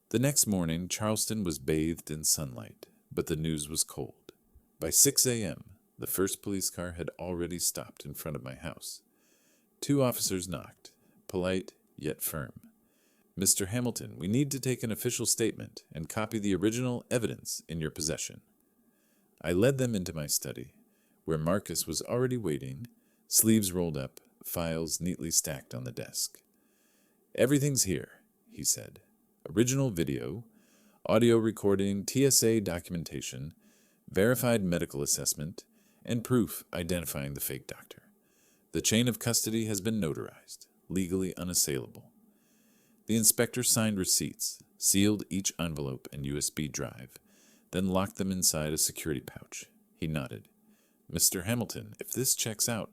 The next morning, Charleston was bathed in sunlight, but the news was cold. By 6 a.m., the first police car had already stopped in front of my house. 2 officers knocked, polite yet firm. "Mr. Hamilton, we need to take an official statement and copy the original evidence in your possession." I led them into my study, where Marcus was already waiting, sleeves rolled up, files neatly stacked on the desk. "Everything's here," he said. "Original video, audio recording, TSA documentation, verified medical assessment, and proof identifying the fake doctor. The chain of custody has been notarized, legally unassailable." The inspector signed receipts, sealed each envelope and USB drive, then locked them inside a security pouch. He nodded. "Mr. Hamilton, if this checks out,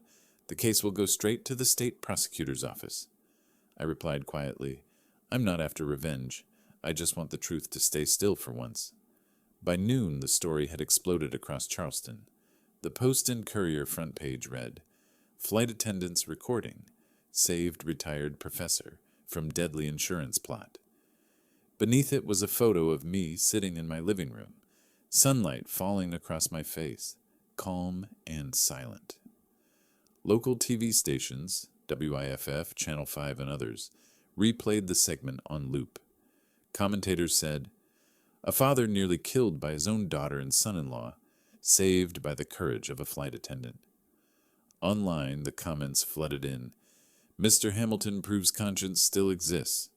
the case will go straight to the state prosecutor's office." I replied quietly. I'm not after revenge. I just want the truth to stay still for once. By noon, the story had exploded across Charleston. The Post and Courier front page read, Flight attendants recording, saved retired professor from deadly insurance plot. Beneath it was a photo of me sitting in my living room, sunlight falling across my face, calm and silent. Local TV stations, WIFF, Channel 5, and others, replayed the segment on loop. Commentators said, a father nearly killed by his own daughter and son-in-law, saved by the courage of a flight attendant. Online, the comments flooded in. Mr. Hamilton proves conscience still exists.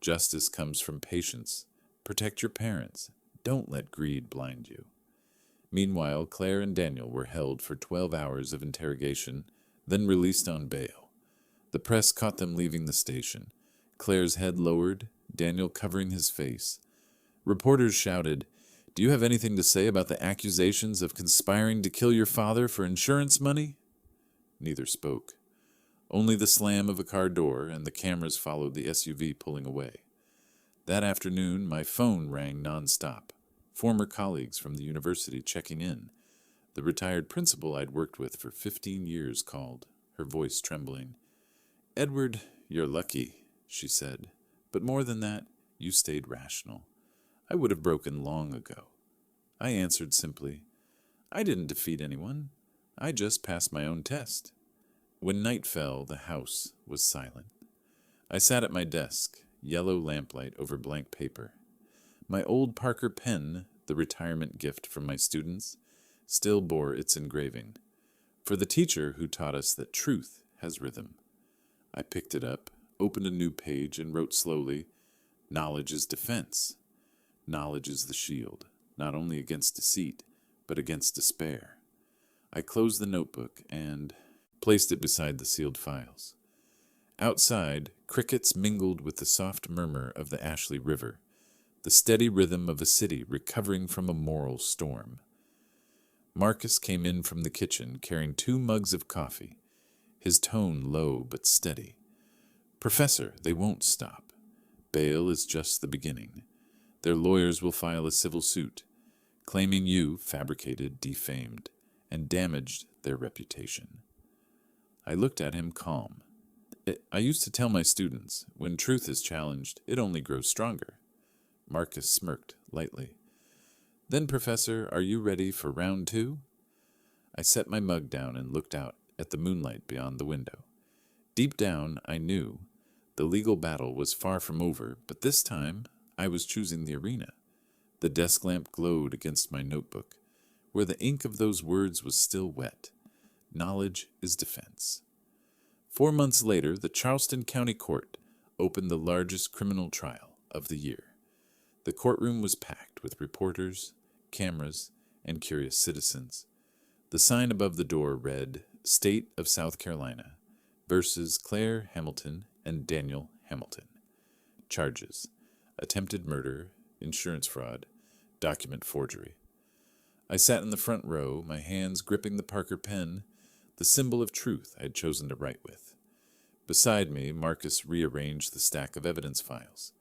Justice comes from patience. Protect your parents. Don't let greed blind you. Meanwhile, Claire and Daniel were held for 12 hours of interrogation, then released on bail. The press caught them leaving the station, Claire's head lowered, Daniel covering his face. Reporters shouted, Do you have anything to say about the accusations of conspiring to kill your father for insurance money? Neither spoke. Only the slam of a car door and the cameras followed the SUV pulling away. That afternoon, my phone rang nonstop. Former colleagues from the university checking in. The retired principal I'd worked with for 15 years called, her voice trembling. Edward, you're lucky, she said. But more than that, you stayed rational. I would have broken long ago. I answered simply, I didn't defeat anyone. I just passed my own test. When night fell, the house was silent. I sat at my desk, yellow lamplight over blank paper. My old Parker pen, the retirement gift from my students, still bore its engraving. For the teacher who taught us that truth has rhythm. I picked it up, opened a new page, and wrote slowly, Knowledge is defense. Knowledge is the shield, not only against deceit, but against despair. I closed the notebook and placed it beside the sealed files. Outside, crickets mingled with the soft murmur of the Ashley River, the steady rhythm of a city recovering from a moral storm. Marcus came in from the kitchen carrying 2 mugs of coffee, his tone low but steady. Professor, they won't stop. Bail is just the beginning. Their lawyers will file a civil suit, claiming you fabricated, defamed, and damaged their reputation. I looked at him calm. I used to tell my students, when truth is challenged, it only grows stronger. Marcus smirked lightly. Then, Professor, are you ready for round 2? I set my mug down and looked out at the moonlight beyond the window. Deep down, I knew the legal battle was far from over, but this time I was choosing the arena. The desk lamp glowed against my notebook, where the ink of those words was still wet. Knowledge is defense. 4 months later, the Charleston County Court opened the largest criminal trial of the year. The courtroom was packed with reporters, cameras, and curious citizens. The sign above the door read, State of South Carolina versus Claire Hamilton and Daniel Hamilton. Charges: attempted murder, insurance fraud, document forgery. I sat in the front row, my hands gripping the Parker pen, the symbol of truth I had chosen to write with. Beside me, Marcus rearranged the stack of evidence files.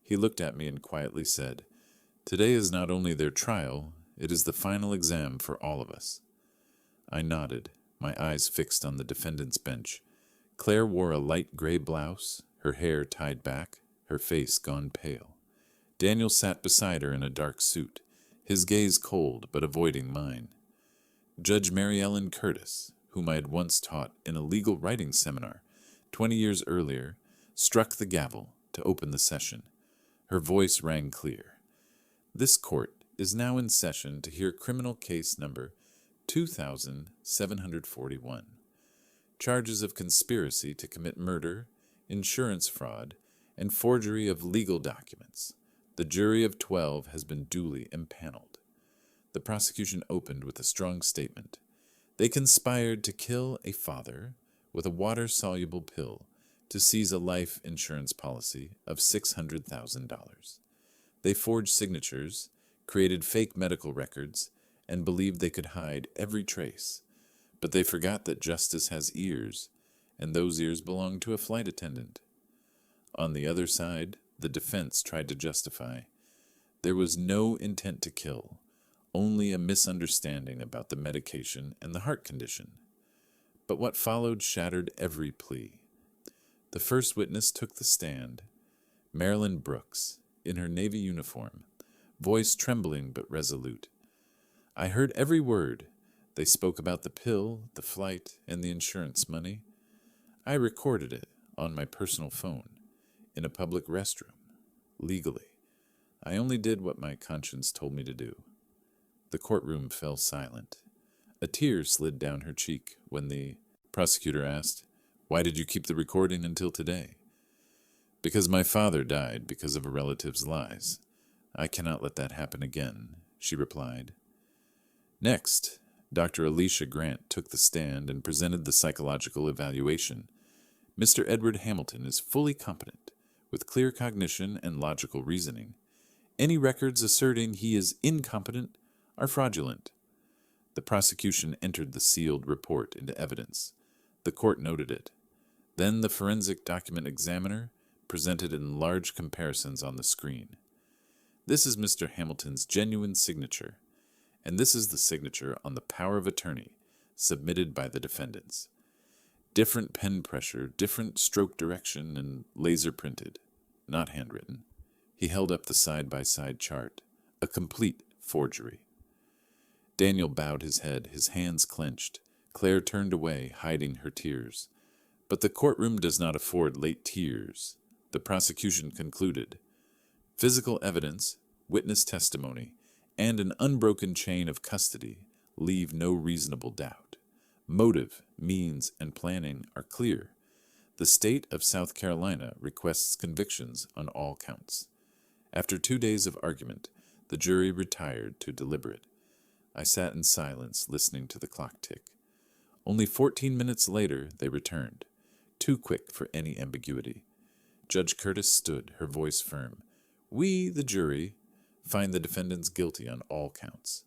He looked at me and quietly said, Today is not only their trial, it is the final exam for all of us. I nodded, my eyes fixed on the defendant's bench. Claire wore a light gray blouse, her hair tied back, her face gone pale. Daniel sat beside her in a dark suit, his gaze cold but avoiding mine. Judge Mary Ellen Curtis, whom I had once taught in a legal writing seminar 20 years earlier, struck the gavel to open the session. Her voice rang clear. This court is now in session to hear criminal case number 2741. Charges of conspiracy to commit murder, insurance fraud, and forgery of legal documents. The jury of 12 has been duly impaneled. The prosecution opened with a strong statement. They conspired to kill a father with a water-soluble pill to seize a life insurance policy of $600,000. They forged signatures, created fake medical records, and believed they could hide every trace. But they forgot that justice has ears, and those ears belong to a flight attendant. On the other side, the defense tried to justify. There was no intent to kill, only a misunderstanding about the medication and the heart condition. But what followed shattered every plea. The first witness took the stand, Marilyn Brooks, in her Navy uniform, voice trembling but resolute. I heard every word. They spoke about the pill, the flight, and the insurance money. I recorded it on my personal phone, in a public restroom, legally. I only did what my conscience told me to do. The courtroom fell silent. A tear slid down her cheek when the prosecutor asked, "Why did you keep the recording until today?" "Because my father died because of a relative's lies. I cannot let that happen again," she replied. Next, Dr. Alicia Grant took the stand and presented the psychological evaluation. Mr. Edward Hamilton is fully competent, with clear cognition and logical reasoning. Any records asserting he is incompetent are fraudulent. The prosecution entered the sealed report into evidence. The court noted it. Then the forensic document examiner presented in large comparisons on the screen. This is Mr. Hamilton's genuine signature, and this is the signature on the power of attorney submitted by the defendants. Different pen pressure, different stroke direction, and laser printed, not handwritten. He held up the side-by-side chart, a complete forgery. Daniel bowed his head, his hands clenched. Claire turned away, hiding her tears. But the courtroom does not afford late tears. The prosecution concluded. Physical evidence, witness testimony, and an unbroken chain of custody leave no reasonable doubt. Motive, means, and planning are clear. The state of South Carolina requests convictions on all counts. After 2 days of argument, the jury retired to deliberate. I sat in silence, listening to the clock tick. Only 14 minutes later, they returned, too quick for any ambiguity. Judge Curtis stood, her voice firm. We, the jury, find the defendants guilty on all counts.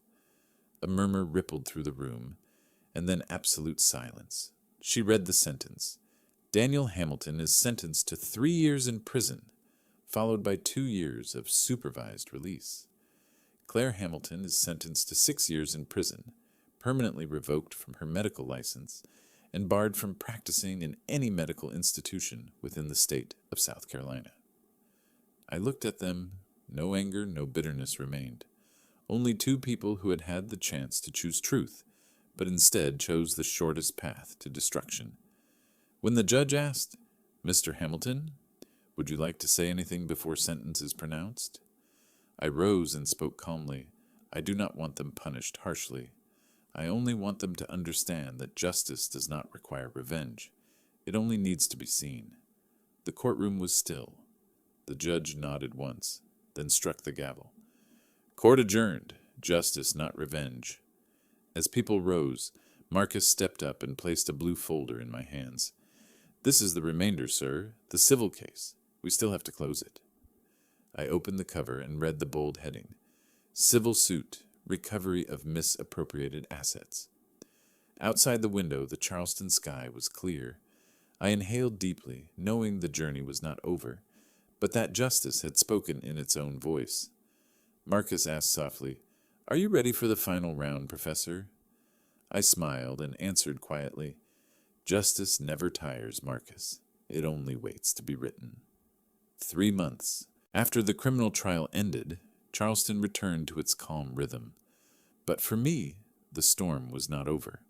A murmur rippled through the room, and then absolute silence. She read the sentence. Daniel Hamilton is sentenced to 3 years in prison, followed by 2 years of supervised release. Claire Hamilton is sentenced to 6 years in prison, permanently revoked from her medical license, and barred from practicing in any medical institution within the state of South Carolina. I looked at them. No anger, no bitterness remained. Only two people who had had the chance to choose truth, but instead chose the shortest path to destruction. When the judge asked, "Mr. Hamilton, would you like to say anything before sentence is pronounced?" I rose and spoke calmly. I do not want them punished harshly. I only want them to understand that justice does not require revenge. It only needs to be seen. The courtroom was still. The judge nodded once, then struck the gavel. Court adjourned. Justice, not revenge. As people rose, Marcus stepped up and placed a blue folder in my hands. This is the remainder, sir. The civil case. We still have to close it. I opened the cover and read the bold heading. Civil suit. Recovery of misappropriated assets. Outside the window, the Charleston sky was clear. I inhaled deeply, knowing the journey was not over, but that justice had spoken in its own voice. Marcus asked softly, "Are you ready for the final round, Professor?" I smiled and answered quietly, "Justice never tires, Marcus. It only waits to be written." 3 months. After the criminal trial ended, Charleston returned to its calm rhythm. But for me, the storm was not over.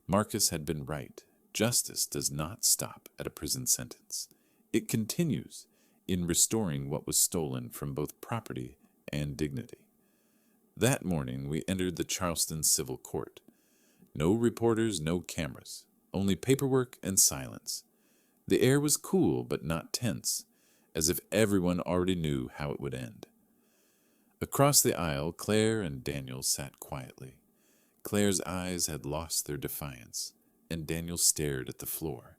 Marcus had been right. Justice does not stop at a prison sentence. It continues in restoring what was stolen from both property and dignity. That morning, we entered the Charleston Civil Court. No reporters, no cameras, only paperwork and silence. The air was cool but not tense, as if everyone already knew how it would end. Across the aisle, Claire and Daniel sat quietly. Claire's eyes had lost their defiance, and Daniel stared at the floor.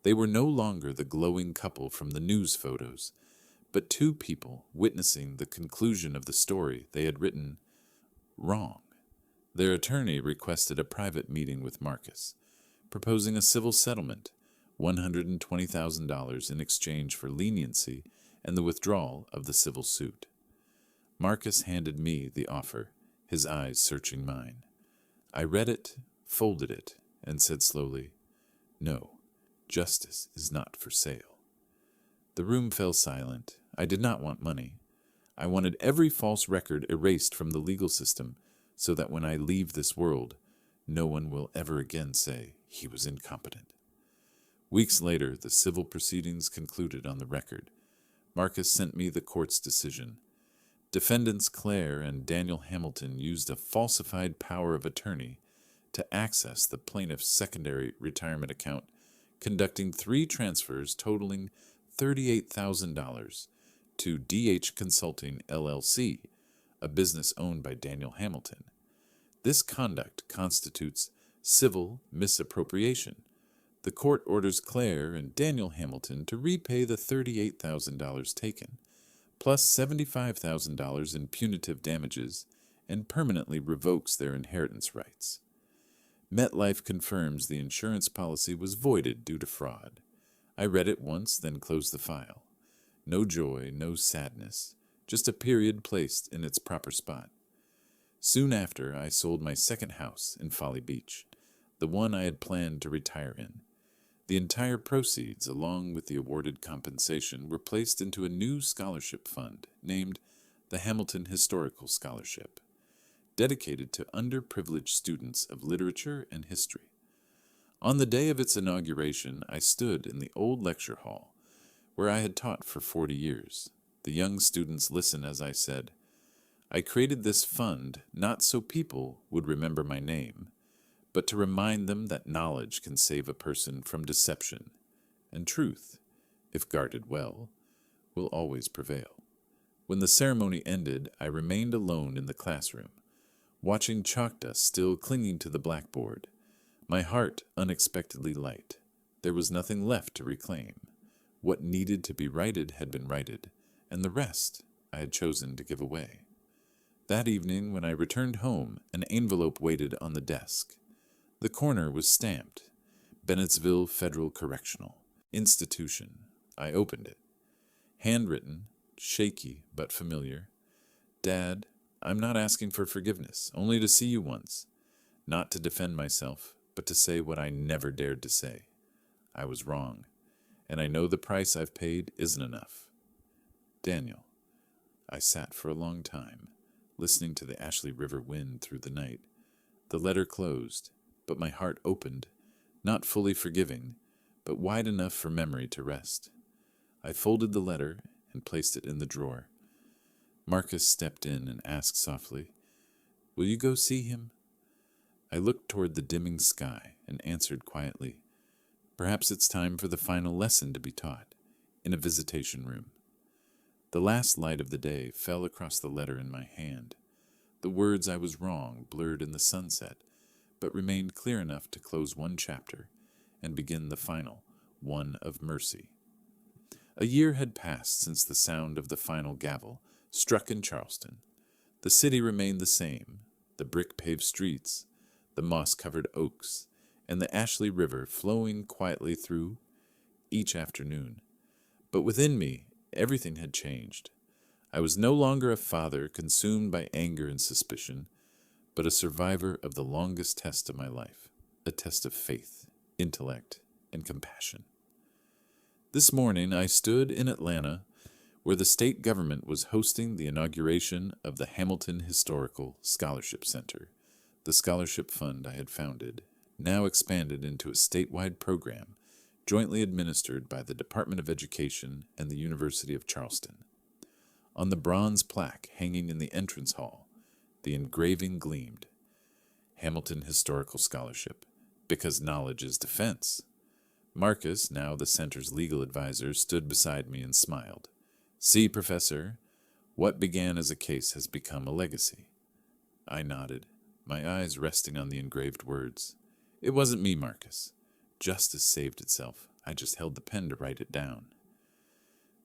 They were no longer the glowing couple from the news photos, but two people witnessing the conclusion of the story they had written wrong. Their attorney requested a private meeting with Marcus, proposing a civil settlement, $120,000 in exchange for leniency and the withdrawal of the civil suit. Marcus handed me the offer, his eyes searching mine. I read it, folded it, and said slowly, "No, justice is not for sale." The room fell silent. I did not want money. I wanted every false record erased from the legal system so that when I leave this world, no one will ever again say he was incompetent. Weeks later, the civil proceedings concluded on the record. Marcus sent me the court's decision. Defendants Claire and Daniel Hamilton used a falsified power of attorney to access the plaintiff's secondary retirement account, conducting 3 transfers totaling $38,000 to DH Consulting, LLC, a business owned by Daniel Hamilton. This conduct constitutes civil misappropriation. The court orders Claire and Daniel Hamilton to repay the $38,000 taken, plus $75,000 in punitive damages, and permanently revokes their inheritance rights. MetLife confirms the insurance policy was voided due to fraud. I read it once, then closed the file. No joy, no sadness, just a period placed in its proper spot. Soon after, I sold my second house in Folly Beach, the one I had planned to retire in. The entire proceeds, along with the awarded compensation, were placed into a new scholarship fund named the Hamilton Historical Scholarship, dedicated to underprivileged students of literature and history. On the day of its inauguration, I stood in the old lecture hall, where I had taught for 40 years. The young students listened as I said, "I created this fund not so people would remember my name, but to remind them that knowledge can save a person from deception, and truth, if guarded well, will always prevail." When the ceremony ended, I remained alone in the classroom, watching chalk dust still clinging to the blackboard, my heart unexpectedly light. There was nothing left to reclaim. What needed to be righted had been righted, and the rest I had chosen to give away. That evening, when I returned home, an envelope waited on the desk. The corner was stamped, Bennettsville Federal Correctional Institution. I opened it. Handwritten, shaky but familiar. "Dad, I'm not asking for forgiveness, only to see you once. Not to defend myself, but to say what I never dared to say. I was wrong, and I know the price I've paid isn't enough. Daniel." I sat for a long time, listening to the Ashley River wind through the night. The letter closed, but my heart opened, not fully forgiving, but wide enough for memory to rest. I folded the letter and placed it in the drawer. Marcus stepped in and asked softly, "Will you go see him?" I looked toward the dimming sky and answered quietly, "Perhaps it's time for the final lesson to be taught, in a visitation room." The last light of the day fell across the letter in my hand. The words "I was wrong" blurred in the sunset, but remained clear enough to close one chapter and begin the final, one of mercy. A year had passed since the sound of the final gavel struck in Charleston. The city remained the same, the brick-paved streets, the moss-covered oaks, and the Ashley River flowing quietly through each afternoon. But within me, everything had changed. I was no longer a father consumed by anger and suspicion, but a survivor of the longest test of my life, a test of faith, intellect, and compassion. This morning I stood in Atlanta, where the state government was hosting the inauguration of the Hamilton Historical Scholarship Center, the scholarship fund I had founded, now expanded into a statewide program jointly administered by the Department of Education and the University of Charleston. On the bronze plaque hanging in the entrance hall, the engraving gleamed, "Hamilton Historical Scholarship, because knowledge is defense." Marcus, now the center's legal advisor, stood beside me and smiled. "See, Professor, what began as a case has become a legacy." I nodded, my eyes resting on the engraved words. "It wasn't me, Marcus. Justice saved itself. I just held the pen to write it down."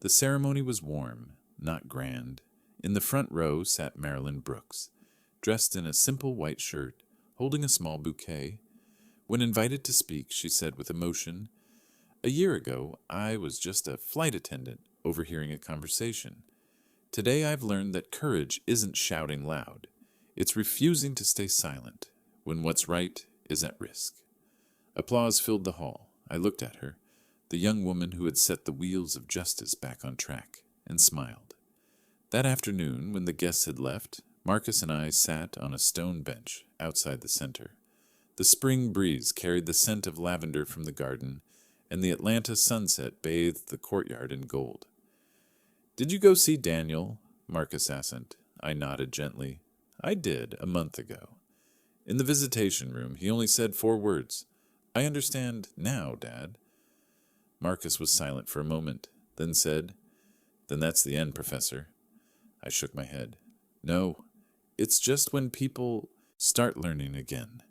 The ceremony was warm, not grand. In the front row sat Marilyn Brooks, dressed in a simple white shirt, holding a small bouquet. When invited to speak, she said with emotion, A year ago, I was just a flight attendant overhearing a conversation. Today I've learned that courage isn't shouting loud. It's refusing to stay silent when what's right is at risk. Applause filled the hall. I looked at her, the young woman who had set the wheels of justice back on track, and smiled. That afternoon, when the guests had left, Marcus and I sat on a stone bench outside the center. The spring breeze carried the scent of lavender from the garden, and the Atlanta sunset bathed the courtyard in gold. "Did you go see Daniel?" Marcus asked. I nodded gently. "I did, a month ago. In the visitation room, he only said 4 words. 'I understand now, Dad.'" Marcus was silent for a moment, then said, "Then that's the end, Professor." I shook my head. "No, it's just when people start learning again."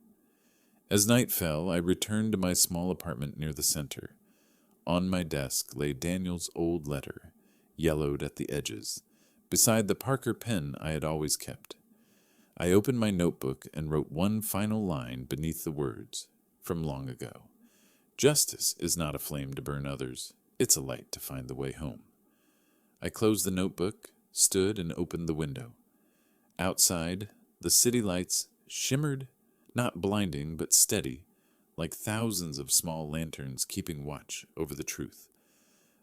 As night fell, I returned to my small apartment near the center. On my desk lay Daniel's old letter, yellowed at the edges, beside the Parker pen I had always kept. I opened my notebook and wrote one final line beneath the words, from long ago. "Justice is not a flame to burn others. It's a light to find the way home." I closed the notebook, stood and opened the window. Outside, the city lights shimmered, not blinding but steady, like thousands of small lanterns keeping watch over the truth.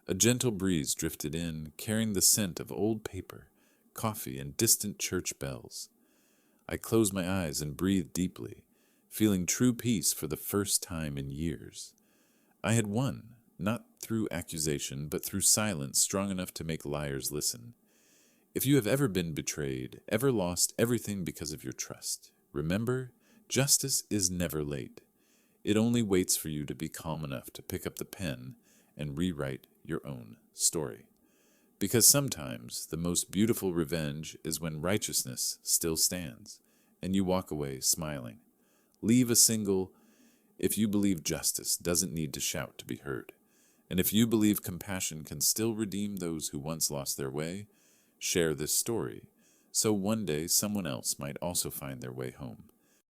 A gentle breeze drifted in, carrying the scent of old paper, coffee, and distant church bells. I closed my eyes and breathed deeply, feeling true peace for the first time in years. I had won, not through accusation, but through silence strong enough to make liars listen. If you have ever been betrayed, ever lost everything because of your trust, remember, justice is never late. It only waits for you to be calm enough to pick up the pen and rewrite your own story. Because sometimes the most beautiful revenge is when righteousness still stands, and you walk away smiling. Leave a single, "If you believe justice doesn't need to shout to be heard, and if you believe compassion can still redeem those who once lost their way, share this story, so one day someone else might also find their way home."